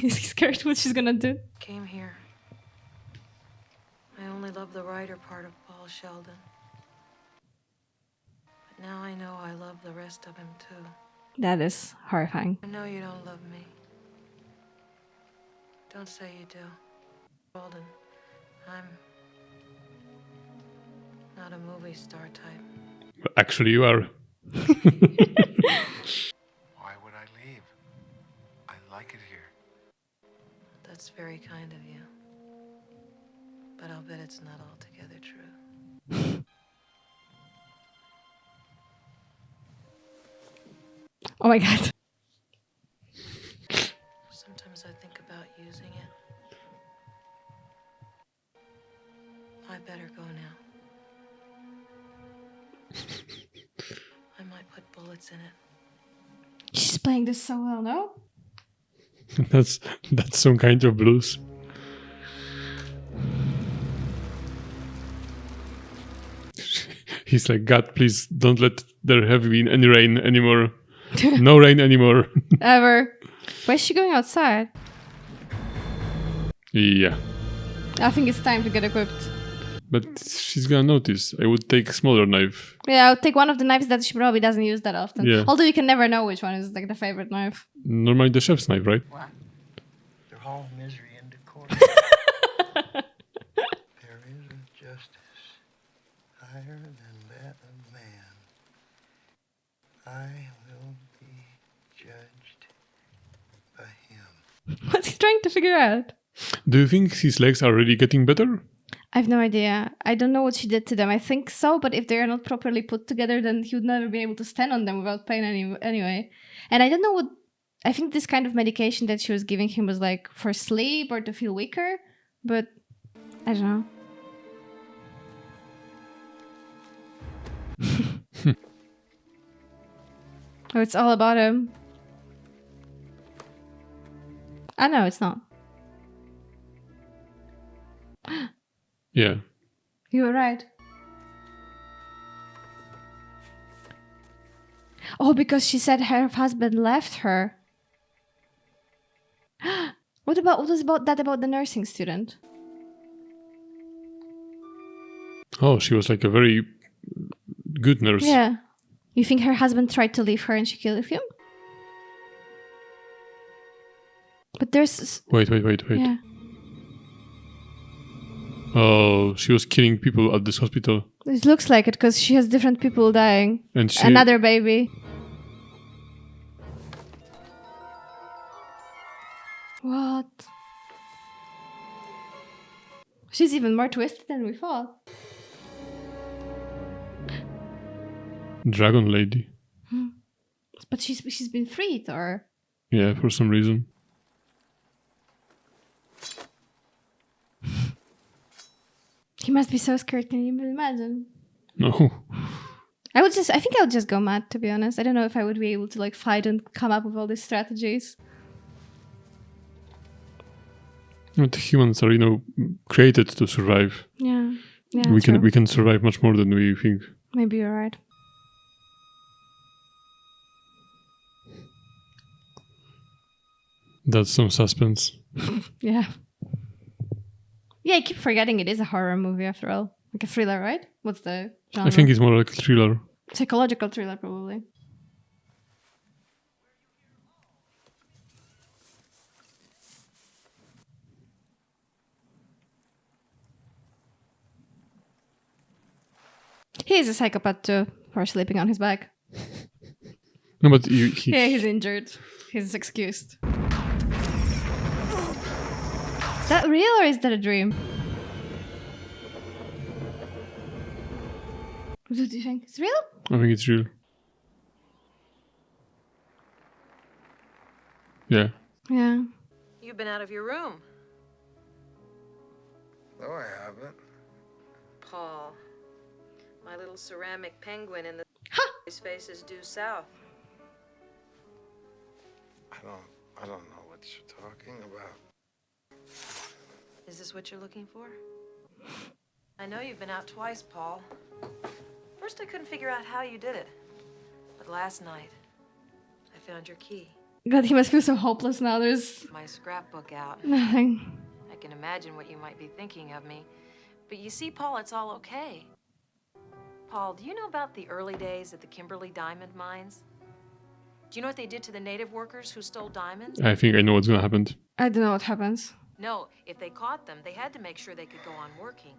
Is he scared what she's gonna do? Came here. I only love the writer part of Paul Sheldon. But now I know I love the rest of him too. That is horrifying. I know you don't love me. Don't say you do. Sheldon, I'm not a movie star type. Actually, you are. Why would I leave? I like it here. That's very kind of you. But I'll bet it's not altogether true. Oh my god. Sometimes I think about using it. I better go now. I might put bullets in it. She's playing this so well, no? That's some kind of blues. He's like, God, please don't let there have been any rain anymore. No rain anymore. Ever. Why is she going outside? Yeah. I think it's time to get equipped. But she's gonna notice. I would take a smaller knife. Yeah, I'll take one of the knives that she probably doesn't use that often. Yeah. Although you can never know which one is like the favorite knife. Normally the chef's knife, right? What? They're all misery and decor. There is a justice higher than that of man. I will be judged by him. What's he trying to figure out? Do you think his legs are really getting better? I have no idea. I don't know what she did to them. I think so, but if they're not properly put together, then he would never be able to stand on them without pain anyway. And I don't know what... I think this kind of medication that she was giving him was like for sleep or to feel weaker, but I don't know. Oh, it's all about him. I know it's not. Yeah. You were right. Oh, because she said her husband left her. What was about the nursing student? Oh, she was like a very good nurse. Yeah. You think her husband tried to leave her and she killed him? But there's... Wait. Yeah. Oh, she was killing people at this hospital. It looks like it because she has different people dying. And she... Another baby. What? She's even more twisted than we thought. Dragon lady. But she's been freed, or... Yeah, for some reason. He must be so scared, can you even imagine? No. I think I would just go mad, to be honest. I don't know if I would be able to like fight and come up with all these strategies. But humans are, created to survive. Yeah. Yeah. We can survive much more than we think. Maybe you're right. That's some suspense. Yeah. Yeah, I keep forgetting it is a horror movie after all. Like a thriller, right? What's the genre? I think it's more like a thriller. Psychological thriller, probably. He is a psychopath too, for sleeping on his back. No, but Yeah, he's injured. He's excused. Is that real or is that a dream? What do you think? It's real? I think it's real. Yeah. Yeah. You've been out of your room. No, I haven't. Paul. My little ceramic penguin in the his face is due south. I don't know what you're talking about. Is this what you're looking for? I know you've been out twice, Paul. First, I couldn't figure out how you did it. But last night, I found your key. God, he must feel so hopeless now. There's My scrapbook out. nothing. I can imagine what you might be thinking of me. But you see, Paul, it's all okay. Paul, do you know about the early days at the Kimberley diamond mines? Do you know what they did to the native workers who stole diamonds? I think I know what's gonna happen. I don't know what happens. No, if they caught them, they had to make sure they could go on working.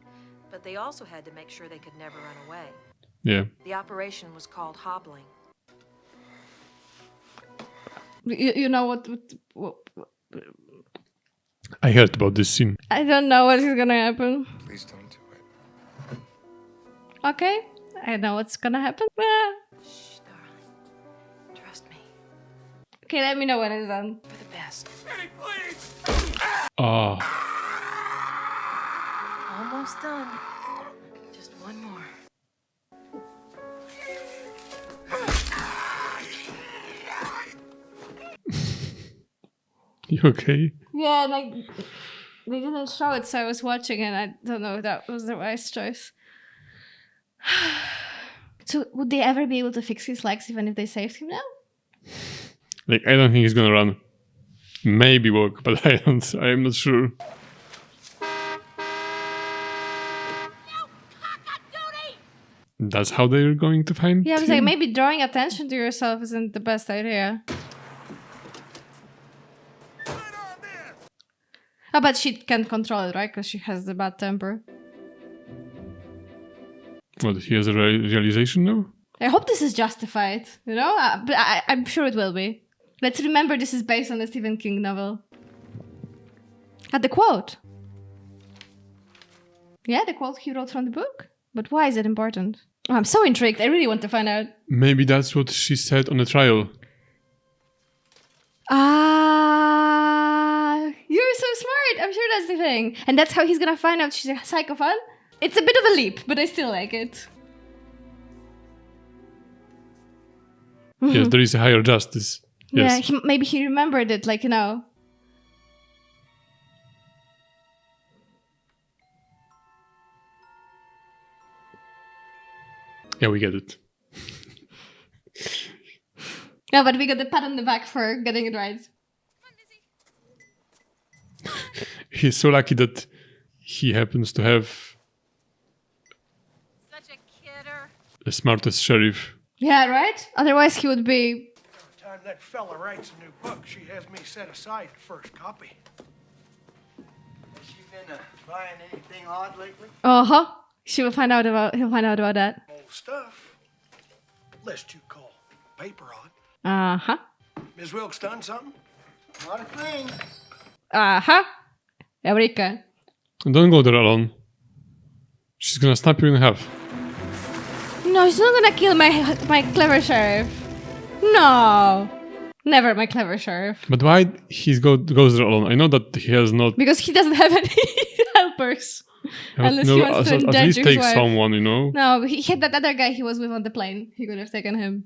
But they also had to make sure they could never run away. Yeah. The operation was called hobbling. You know what I heard about this scene. I don't know what is gonna happen. Please don't do it. Okay, I know what's gonna happen. Ah. Shh, darling. Trust me. Okay, let me know when it's done. For the best. Ah. Almost done. Just one more. You okay? Yeah, like they didn't show it, so I was watching and I don't know if that was the wise choice. So would they ever be able to fix his legs even if they saved him now? Like, I don't think he's gonna run. Maybe walk, but I'm not sure. That's how they're going to find Yeah, I was him? like, maybe drawing attention to yourself isn't the best idea. Oh, but she can't control it, right? Because she has the bad temper. What, he has a realization now? I hope this is justified, you know? But I'm sure it will be. Let's remember this is based on a Stephen King novel. The quote. Yeah, the quote he wrote from the book. But why is it important? Oh, I'm so intrigued. I really want to find out. Maybe that's what she said on the trial. Ah, you're so smart. I'm sure that's the thing. And that's how he's gonna find out she's a psychopath. It's a bit of a leap, but I still like it. Yes, there is a higher justice. Yes. Yeah, maybe he remembered it, like, you know. Yeah, we get it. Yeah, but we got the pat on the back for getting it right. He's so lucky that he happens to have Such a kidder. the smartest sheriff. Yeah, right? Otherwise he would be... time that fella writes a new book, she has me set aside the first copy. Has she been buying anything odd lately? Uh-huh. He'll find out about that. Old stuff. Lest you call paper on. Uh-huh. Ms. Wilkes done something? Not a thing. Uh-huh. Eureka. Don't go there alone. She's gonna snap you in half. No, she's not gonna kill my clever sheriff. No. Never my clever sheriff. But why goes there alone? I know that he has not... Because he doesn't have any helpers. Unless he wants to at endanger least his take wife. someone, you know? No, he had that other guy he was with on the plane. He could have taken him.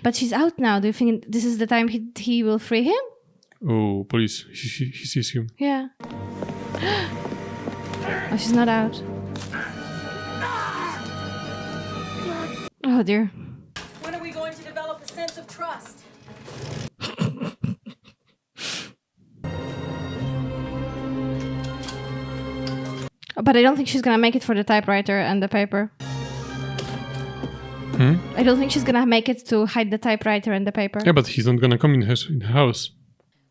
But she's out now. Do you think this is the time he will free him? Oh, police. He sees him. Yeah. Oh, she's not out. Oh dear. When are we going to develop a sense of trust? But I don't think she's gonna make it for the typewriter and the paper. I don't think she's gonna make it to hide the typewriter and the paper. Yeah, but he's not gonna come in her house.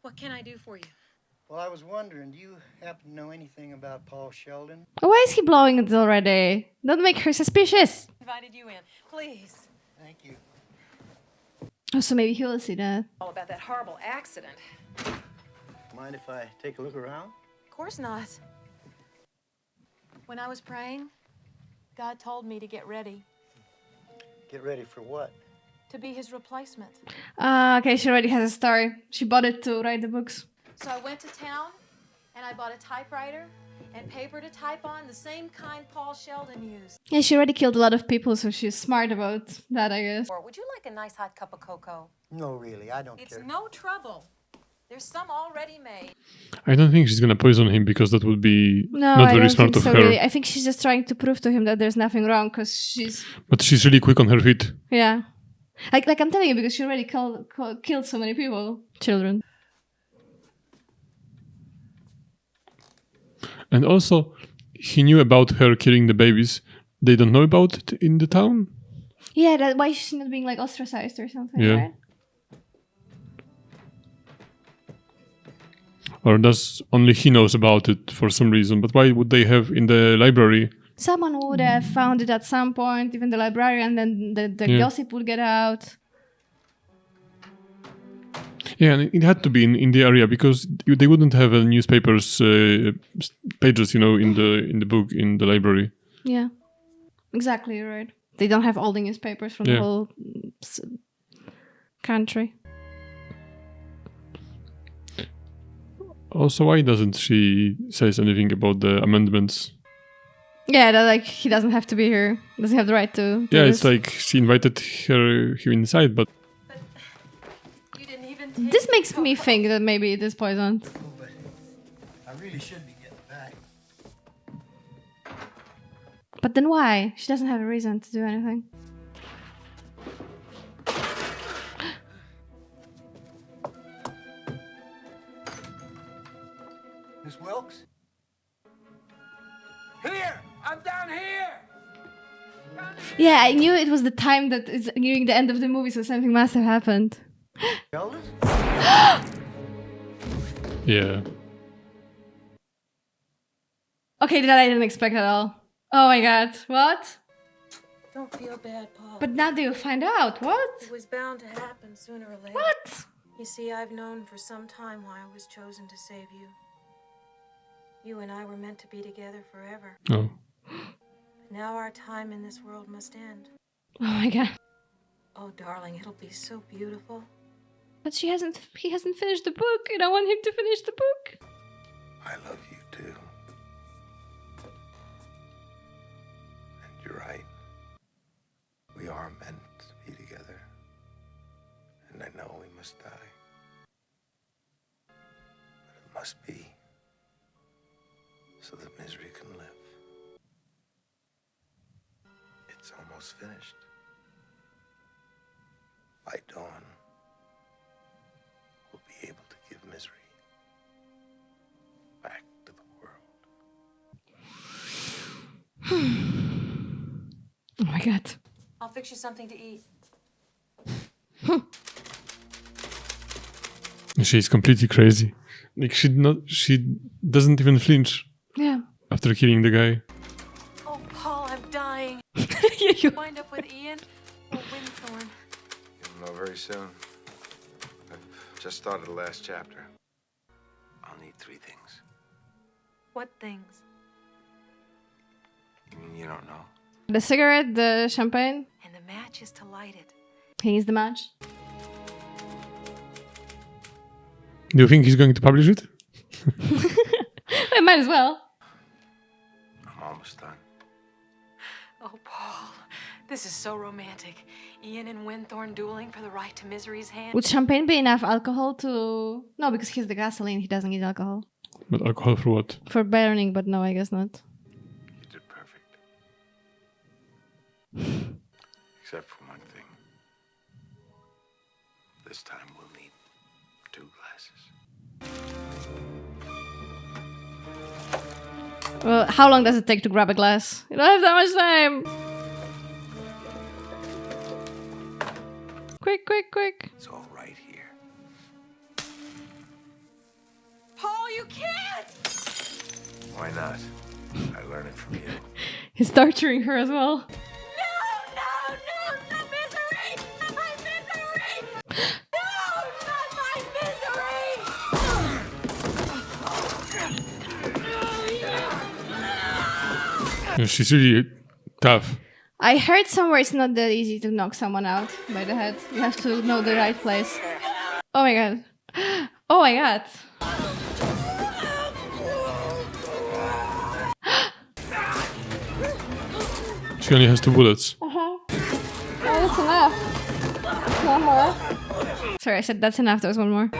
What can I do for you? Well, I was wondering, do you happen to know anything about Paul Sheldon? Why is he blowing it already? Don't make her suspicious. Invited you in. Please. Thank you. Oh, so maybe he will see that. All about that horrible accident. Mind if I take a look around? Of course not. When I was praying, God told me to get ready. Get ready for what? To be his replacement. Okay, she already has a story. She bought it to write the books. So I went to town and I bought a typewriter and paper to type on, the same kind Paul Sheldon used. Yeah, she already killed a lot of people, so she's smart about that, I guess. Or would you like a nice hot cup of cocoa? No, really, I don't It's care. no trouble. There's some already made. I don't think she's gonna poison him because that would be No, not I very don't smart think of so her. really. I think she's just trying to prove to him that there's nothing wrong, because she's... But she's really quick on her feet. Yeah. Like I'm telling you, because she already killed so many people. Children. And also, he knew about her killing the babies. They don't know about it in the town? Yeah, that why she's not being like ostracized or something, Yeah. right? Or does only he knows about it for some reason? But why would they have in the library? Someone would have found it at some point, even the librarian, then the Yeah. gossip would get out. Yeah, and it had to be in the area because they wouldn't have newspapers pages, you know, in the book in the library. Yeah. Exactly, you're right. They don't have all the newspapers from the Yeah. whole country. Also, why doesn't she says anything about the amendments? Yeah, that, like he doesn't have to be here. Doesn't have the right to. do Yeah, this. it's like she invited him inside, but You didn't even take This makes me think that maybe it is poisoned. But I really should be getting back. But then why? She doesn't have a reason to do anything. Miss Wilkes? Here! I'm down here! Yeah, I knew it was the time that is nearing the end of the movie, so something must have happened. Sheldon? yeah. Okay, that I didn't expect at all. Oh my god, what? Don't feel bad, Paul. But now do you find out? What? It was bound to happen sooner or later. What? You see, I've known for some time why I was chosen to save you. You and I were meant to be together forever. Oh. Now our time in this world must end. Oh my god. Oh, darling, it'll be so beautiful. But he hasn't finished the book, and I want him to finish the book. I love you too. And you're right. We are meant to be together. And I know we must die. But it must be so that misery can live. It's almost finished. By dawn, we'll be able to give misery back to the world. Oh my god. I'll fix you something to eat. She's completely crazy. Like she doesn't even flinch Yeah. after killing the guy. Oh, Paul, I'm dying. You Wind up with Ian or Winthorne. You'll know very soon. I've just started the last chapter. I'll need 3 things. What things? You mean you don't know? The cigarette, the champagne. And the match is to light it. He needs the match. Do you think he's going to publish it? I might as well. I'm almost done. Oh, Paul, this is so romantic. Ian and Winthorne dueling for the right to Misery's hand. Would champagne be enough alcohol to... No, because he's the gasoline. He doesn't need alcohol. But alcohol for what? For burning, but no, I guess not. You did perfect. Except for one thing. This time we'll need 2 glasses. Well, how long does it take to grab a glass? You don't have that much time. Quick, quick, quick. It's all right here. Paul, you can't! Why not? I learned it from you. He's torturing her as well. No, not Misery! Not my Misery! No, not my Misery! Yeah, she's really tough. I heard somewhere it's not that easy to knock someone out by the head. You have to know the right place. Oh my god. Oh my god. She only has 2 bullets. Oh, that's enough. One more. Sorry, I said that's enough. There was one more.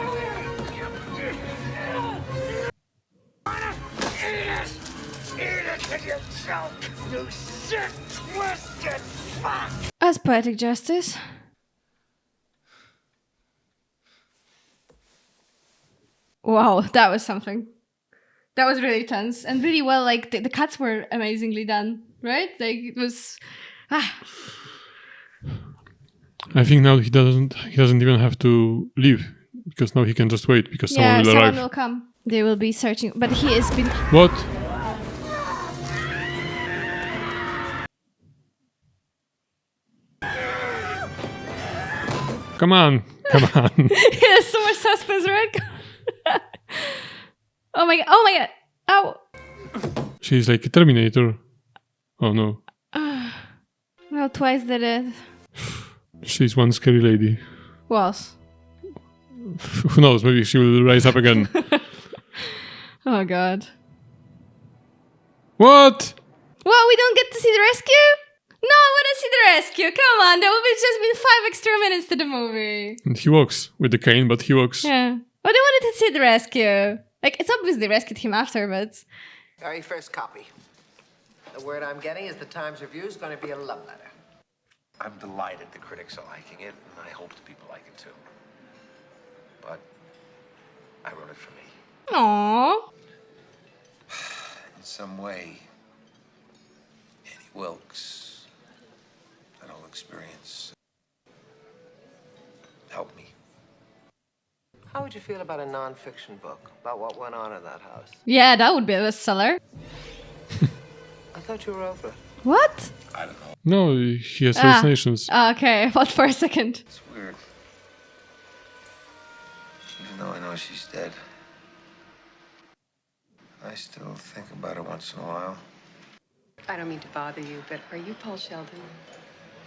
You sick, twisted fuck! That's poetic justice. Wow, that was something. That was really tense and really well. Like the cuts were amazingly done, right? Like it was. I think now he doesn't even have to leave because now he can just wait because Yeah, someone will someone arrive. will come. They will be searching, but he has been. What? Come on, come on. There's so much suspense, right? Oh my god! Oh my god! Ow! She's like a Terminator. Oh no. No, twice did it. She's one scary lady. Was. Who knows? Maybe she will rise up again. Oh god. What? What? We don't get to see the rescue? No, I want to see the rescue. Come on, there will be just been 5 extra minutes to the movie. And he walks with the cane, but he walks. Yeah. But I wanted to see the rescue. Like, it's obviously rescued him after, but... Very first copy. The word I'm getting is the Times Review is going to be a love letter. I'm delighted the critics are liking it, and I hope the people like it too. But I wrote it for me. Aww. In some way, Annie Wilkes, that whole experience, helped me. How would you feel about a non-fiction book about what went on in that house? Yeah, that would be a bestseller. I thought you were over it. What? I don't know. No, he has hallucinations. Okay, what for a second? It's weird. Even though I know she's dead, I still think about her once in a while. I don't mean to bother you, but are you Paul Sheldon?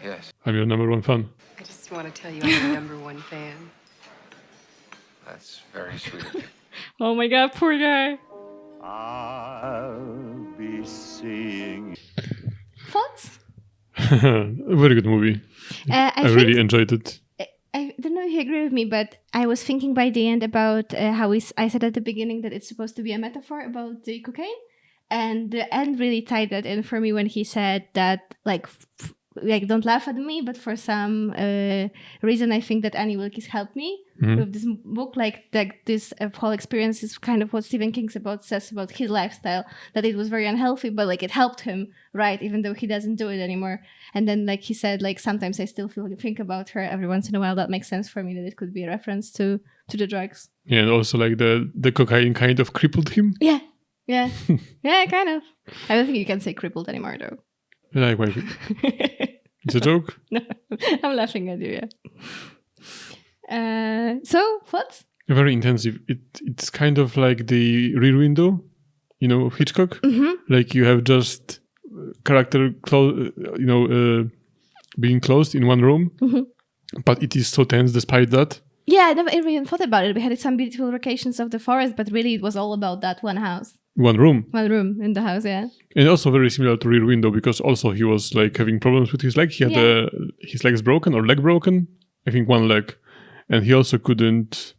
Yes. I'm your #1 fan. I just want to tell you I'm your #1 fan. That's very sweet of you. Oh my god, poor guy. I'll be seeing. Thoughts? A very good movie. I really enjoyed it. I don't know if you agree with me, but I was thinking by the end about how I said at the beginning that it's supposed to be a metaphor about the cocaine. And the end really tied that in for me when he said that, like don't laugh at me, but for some reason I think that Annie Wilkes helped me. with this book, like this whole experience is kind of what Stephen King says about his lifestyle, that it was very unhealthy, but like it helped him, right? Even though he doesn't do it anymore. And then like he said, like sometimes I still think about her every once in a while. That makes sense for me, that it could be a reference to the drugs. Yeah, and also like the cocaine kind of crippled him. Yeah. Yeah. Yeah, kind of. I don't think you can say crippled anymore though. Like, wait. It's a joke? No, I'm laughing at you, yeah. So, what? Very intensive. It's kind of like the Rear Window, of Hitchcock. Mm-hmm. Like you have just character, being closed in one room, but it is so tense despite that. Yeah, I never even thought about it. We had some beautiful locations of the forest, but really it was all about that one house. One room. One room in the house, yeah. And also very similar to Rear Window, because also he was like having problems with his leg. He had his legs broken or leg broken. I think one leg. And he also couldn't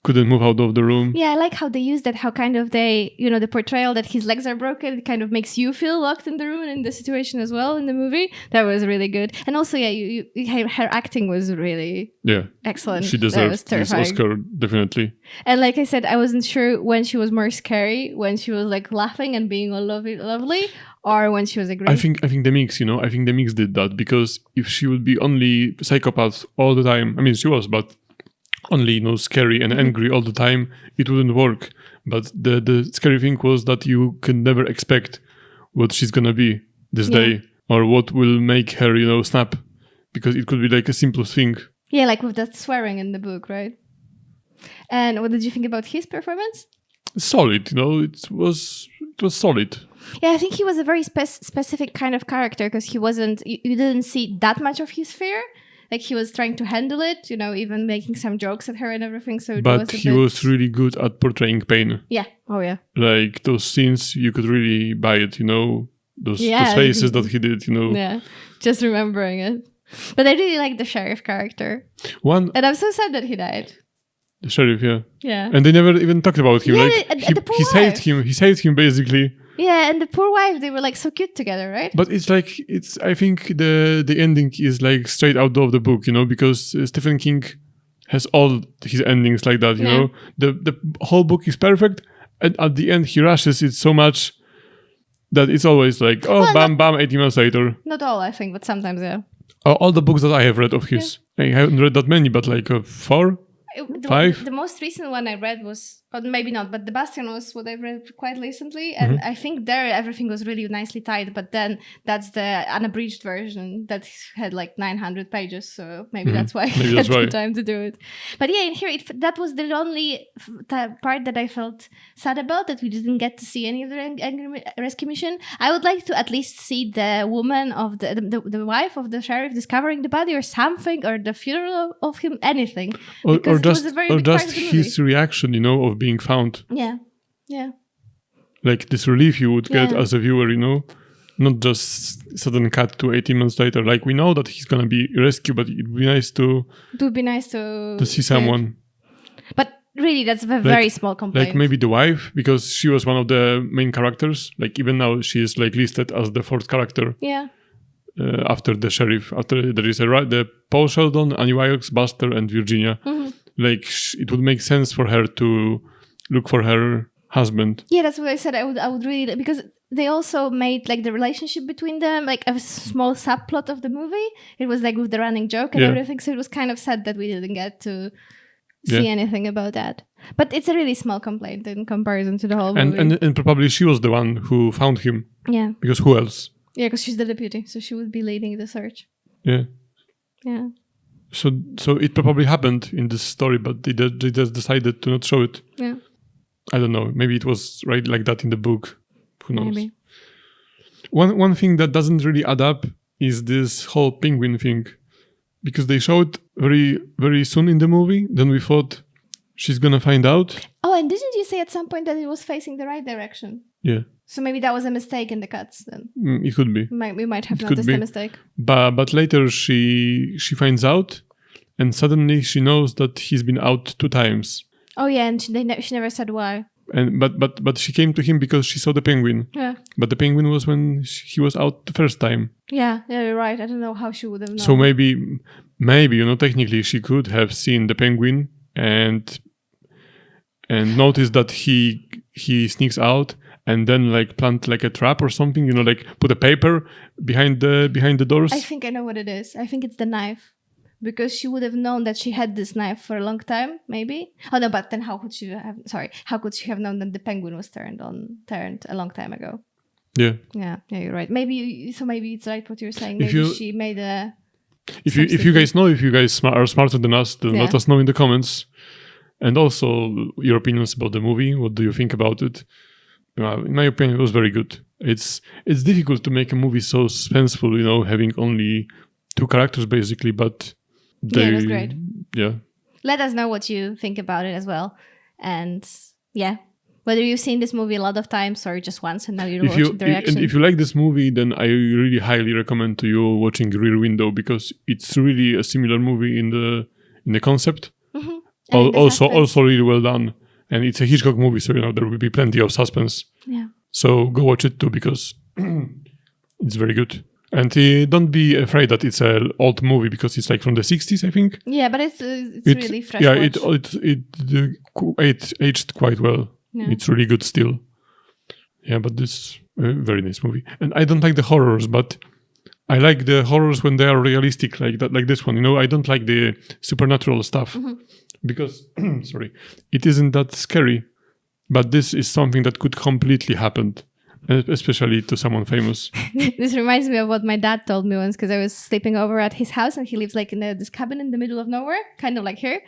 move out of the room. Yeah, I like how they use that, how kind of the portrayal that his legs are broken, it kind of makes you feel locked in the room and in the situation as well in the movie. That was really good. And also, her acting was really excellent. She deserves this Oscar, definitely. And like I said, I wasn't sure when she was more scary, when she was like laughing and being all lovely, or when she was a great... I think the mix, I think the mix did that, because if she would be only psychopath all the time, I mean, she was, but only scary and angry all the time, it wouldn't work. But the scary thing was that you can never expect what she's gonna be this day, or what will make her snap, because it could be like a simple thing. Yeah, like with that swearing in the book, right? And what did you think about his performance? Solid, it was solid. Yeah, I think he was a very specific kind of character, because he wasn't, you didn't see that much of his fear. Like he was trying to handle it, even making some jokes at her and everything. So, but he was really good at portraying pain. Yeah. Oh yeah. Like those scenes, you could really buy it. Those faces that he did. Yeah. Just remembering it. But I really like the sheriff character. And I'm so sad that he died. The sheriff, yeah. Yeah. And they never even talked about him. Yeah, like he saved him. He saved him basically. Yeah, and the poor wife, they were like so cute together, right? But it's like, I think the ending is like straight out of the book, because Stephen King has all his endings like that, you know? The whole book is perfect, and at the end he rushes it so much that it's always like, bam, 18 months later. Not all, I think, but sometimes, yeah. All the books that I have read of his. I haven't read that many, but like 4? 5? The most recent one I read was, or maybe not, but The Bastion was what I read quite recently, and I think there everything was really nicely tied, but then that's the unabridged version that had like 900 pages, so maybe that's why I had the time to do it. But yeah, in here, that was the only part that I felt sad about, that we didn't get to see any of the angry rescue mission. I would like to at least see the woman of the wife of the sheriff discovering the body or something, or the funeral of him, anything. Or just his reaction, of being found. Yeah. Like this relief you would get as a viewer, not just sudden cut to 18 months later. Like we know that he's gonna be rescued, but it'd be nice to. It would be nice to see someone. But really, that's a very small complaint. Like maybe the wife, because she was one of the main characters. Like even now, she is like listed as the fourth character. Yeah. After the sheriff, after there is the Paul Sheldon, Annie Wilkes, Buster, and Virginia. Like it would make sense for her to look for her husband. Yeah, that's what I said. I would really, because they also made like the relationship between them like a small subplot of the movie. It was like with the running joke and everything. So it was kind of sad that we didn't get to see anything about that. But it's a really small complaint in comparison to the whole movie. And probably she was the one who found him. Yeah. Because who else? Yeah, because she's the deputy, so she would be leading the search. Yeah. Yeah. So it probably happened in this story, but they just decided to not show it. Yeah. I don't know. Maybe it was right like that in the book. Who knows? Maybe. One thing that doesn't really add up is this whole penguin thing. Because they showed very, very soon in the movie. Then we thought she's gonna find out. Oh, and didn't you say at some point that it was facing the right direction? Yeah. So maybe that was a mistake in the cuts then. It could be. We might have noticed a mistake. But later she finds out, and suddenly she knows that he's been out 2 times. Oh yeah, and she never said why. And but she came to him because she saw the penguin. Yeah. But the penguin was when he was out the first time. Yeah, you're right. I don't know how she would have known. So maybe maybe, technically she could have seen the penguin and noticed that he sneaks out and then like plant like a trap or something, like put a paper behind the doors. I think I know what it is. I think it's the knife. Because she would have known that she had this knife for a long time, maybe. Oh no, but then how could she have known that the penguin was turned a long time ago? Yeah. Yeah, you're right. Maybe it's right what you're saying. Maybe she made a. If you guys know, if you guys are smarter than us, then let us know in the comments. And also your opinions about the movie. What do you think about it? In my opinion, it was very good. It's difficult to make a movie so suspenseful, having only 2 characters basically, but. It was great. Yeah. Let us know what you think about it as well. And whether you've seen this movie a lot of times or just once and now you're watching the reaction. And if you like this movie, then I really highly recommend to you watching Rear Window because it's really a similar movie in the concept. Mm-hmm. Also really well done. And it's a Hitchcock movie, so there will be plenty of suspense. Yeah. So go watch it too because it's very good. And don't be afraid that it's an old movie because it's like from the 60s, I think. Yeah, but it's really fresh. Yeah, it aged quite well. Yeah. It's really good still. Yeah, but this very nice movie. And I don't like the horrors, but I like the horrors when they are realistic, like that, like this one. I don't like the supernatural stuff because, it isn't that scary. But this is something that could completely happen. Especially to someone famous. This reminds me of what my dad told me once because I was sleeping over at his house and he lives like in this cabin in the middle of nowhere, kind of like here.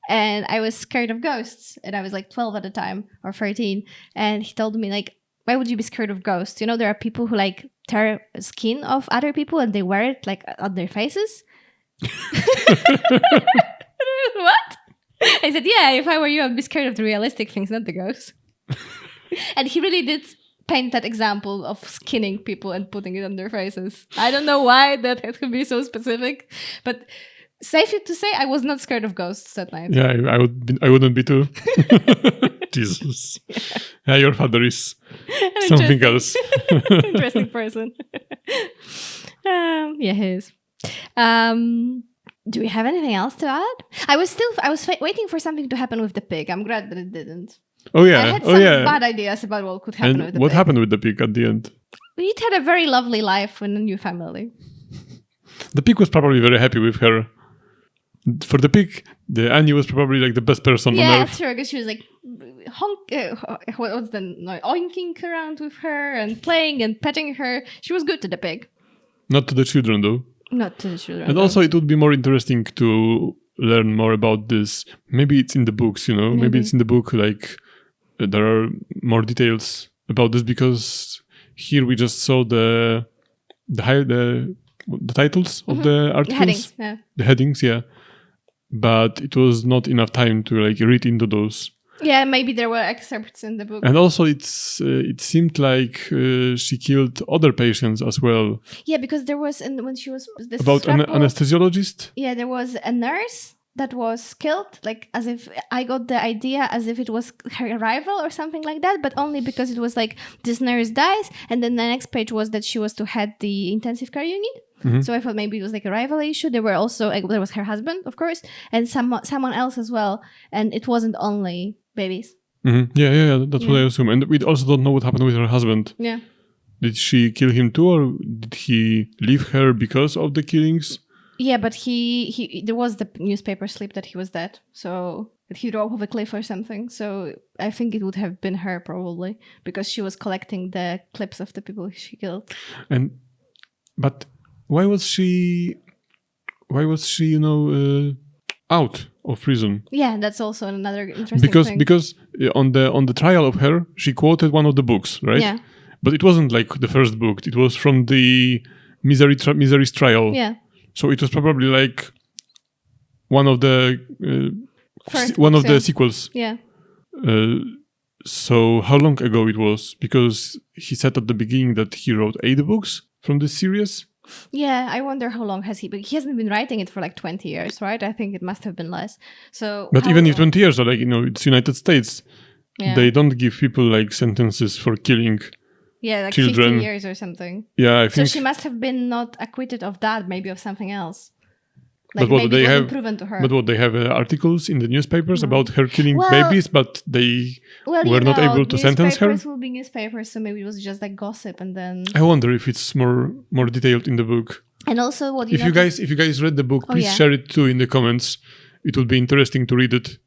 And I was scared of ghosts and I was like 12 at the time or 13. And he told me like, why would you be scared of ghosts? There are people who like tear skin off other people and they wear it like on their faces. What? I said, yeah, if I were you, I'd be scared of the realistic things, not the ghosts. And he really did paint that example of skinning people and putting it on their faces. I don't know why that could be so specific, but safe to say, I was not scared of ghosts that night. Yeah, I wouldn't be too. Jesus. Yeah, your father is something else. Interesting person. Yeah, he is. Do we have anything else to add? I was waiting for something to happen with the pig. I'm glad that it didn't. Oh yeah. I had some bad ideas about what could happen with the pig. What happened with the pig at the end? It had a very lovely life in a new family. The pig was probably very happy with her. For the pig, Annie was probably like the best person on earth. Yeah, sure, because she was like what's the noise? Oinking around with her and playing and petting her. She was good to the pig. Not to the children though. Not to the children. And also it would be more interesting to learn more about this. Maybe it's in the books, Maybe it's in the book, like there are more details about this because here we just saw the titles of the articles. The headings, yeah. But it was not enough time to like read into those. Yeah, maybe there were excerpts in the book. And also it seemed like she killed other patients as well. Yeah, because there was, when she was... About an anesthesiologist? Yeah, there was a nurse that was killed, like as if I got the idea as if it was her rival or something like that, but only because it was like this nurse dies, and then the next page was that she was to head the intensive care unit. Mm-hmm. So I thought maybe it was like a rival issue. There was her husband, of course, and someone else as well, and it wasn't only babies. Mm-hmm. Yeah, that's what I assume. And we also don't know what happened with her husband. Yeah. Did she kill him too, or did he leave her because of the killings? Yeah, but he there was the newspaper slip that he was dead. So that he drove off a cliff or something. So I think it would have been her probably because she was collecting the clips of the people she killed. But why was she out of prison? Yeah, that's also another interesting thing. Because on the trial of her, she quoted one of the books, right? Yeah. But it wasn't like the first book. It was from the Misery's trial. Yeah. So it was probably like one of the sequels. Yeah. So how long ago it was? Because he said at the beginning that he wrote 8 books from this series. Yeah, I wonder how long has he been. He hasn't been writing it for like 20 years, right? I think it must have been less. So, but even if 20 years, like it's United States, they don't give people like sentences for killing. Yeah, like children. 15 years or something. Yeah, I think. So she must have been not acquitted of that, maybe of something else. Like but what maybe they it wasn't have? proven to her. But what they have articles in the newspapers about her killing Well- babies, but they well, were not able to sentence her. Newspapers will be newspapers, so maybe it was just like gossip, and then. I wonder if it's more detailed in the book. And also, what If you guys read the book, please yeah. share it too in the comments. It would be interesting to read it.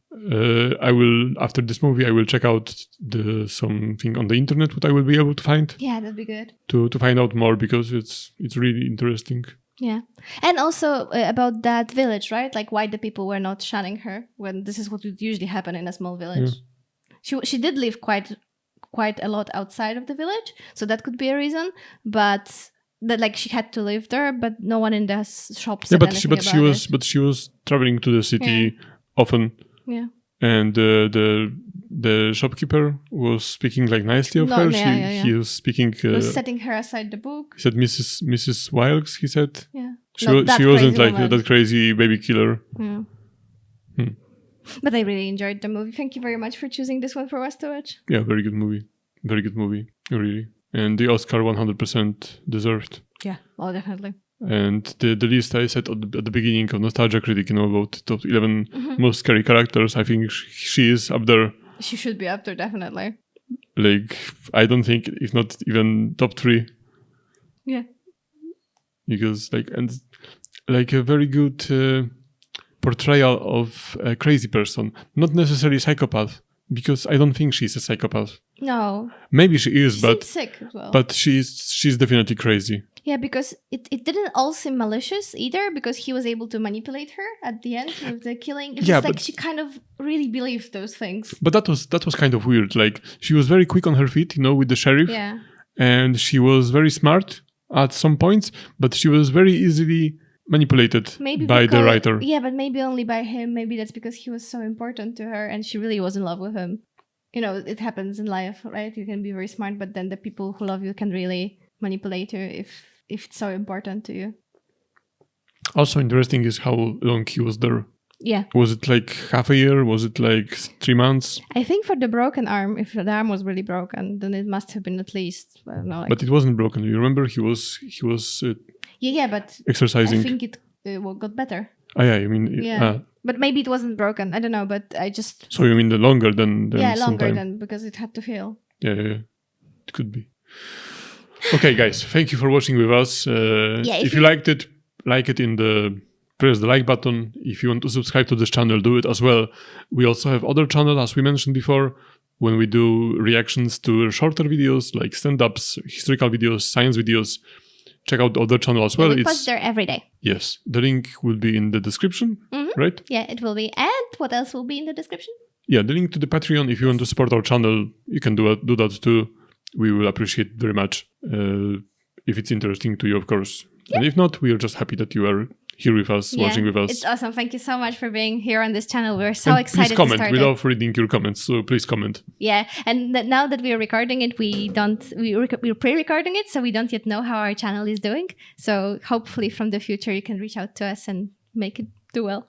I will, after this movie, I will check out something on the internet what I will be able to find. Yeah, that'd be good. To find out more, because it's really interesting. Yeah, and also about that village, right? Like why the people were not shunning her when this is what would usually happen in a small village. She did live quite a lot outside of the village, so that could be a reason. But that like she had to live there, but no one in the shop said anything about it. But she was traveling to the city often. Yeah. And the shopkeeper was speaking like nicely of her. He was speaking. He was setting her aside the book. He said Mrs. Wilkes. He said. Yeah. She wasn't like that crazy baby killer. Yeah. But I really enjoyed the movie. Thank you very much for choosing this one for us to watch. Yeah, very good movie. Very good movie, really. And the Oscar 100% deserved. Yeah, well, definitely. And the list I said at the beginning of Nostalgia Critic, about top 11 most scary characters, I think she is up there. She should be up there, definitely. Like, I don't think, if not even top 3. Yeah. Because, like a very good portrayal of a crazy person. Not necessarily psychopath, because I don't think she's a psychopath. No. Maybe she is, She but seems sick as well. But she's definitely crazy. Yeah, because it didn't all seem malicious either, because he was able to manipulate her at the end with the killing. It's just like she kind of really believed those things. But that was kind of weird. Like, she was very quick on her feet, with the sheriff. Yeah. And she was very smart at some points, but she was very easily manipulated by the writer. Yeah, but maybe only by him. Maybe that's because he was so important to her and she really was in love with him. It happens in life, right? You can be very smart, but then the people who love you can really manipulate you if it's so important to you. Also interesting is how long he was there. Yeah. Was it like half a year? Was it like 3 months? I think for the broken arm, if the arm was really broken, then it must have been at least, I don't know. But it wasn't broken. You remember he was but exercising. I think it got better. Oh yeah, you mean but maybe it wasn't broken. I don't know, but I just. So you mean the longer than longer than because it had to heal. Yeah, it could be. Okay, guys, thank you for watching with us. If you liked it, press the like button. If you want to subscribe to this channel, do it as well. We also have other channel, as we mentioned before, when we do reactions to shorter videos like stand-ups, historical videos, science videos. Check out the other channel as well. We post there every day. Yes, the link will be in the description, right? Yeah, it will be. And what else will be in the description? Yeah, the link to the Patreon. If you want to support our channel, you can do that too. We will appreciate very much if it's interesting to you, of course. Yeah. And if not, we are just happy that you are here with us, watching with us. It's awesome. Thank you so much for being here on this channel. We're so excited please comment. to start We love reading your comments, so please comment. Yeah, and now that we are recording it, we're pre-recording it, so we don't yet know how our channel is doing. So hopefully from the future you can reach out to us and make it do well.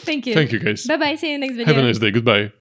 Thank you. Thank you, guys. Bye-bye. See you next video. Have a nice day. Goodbye.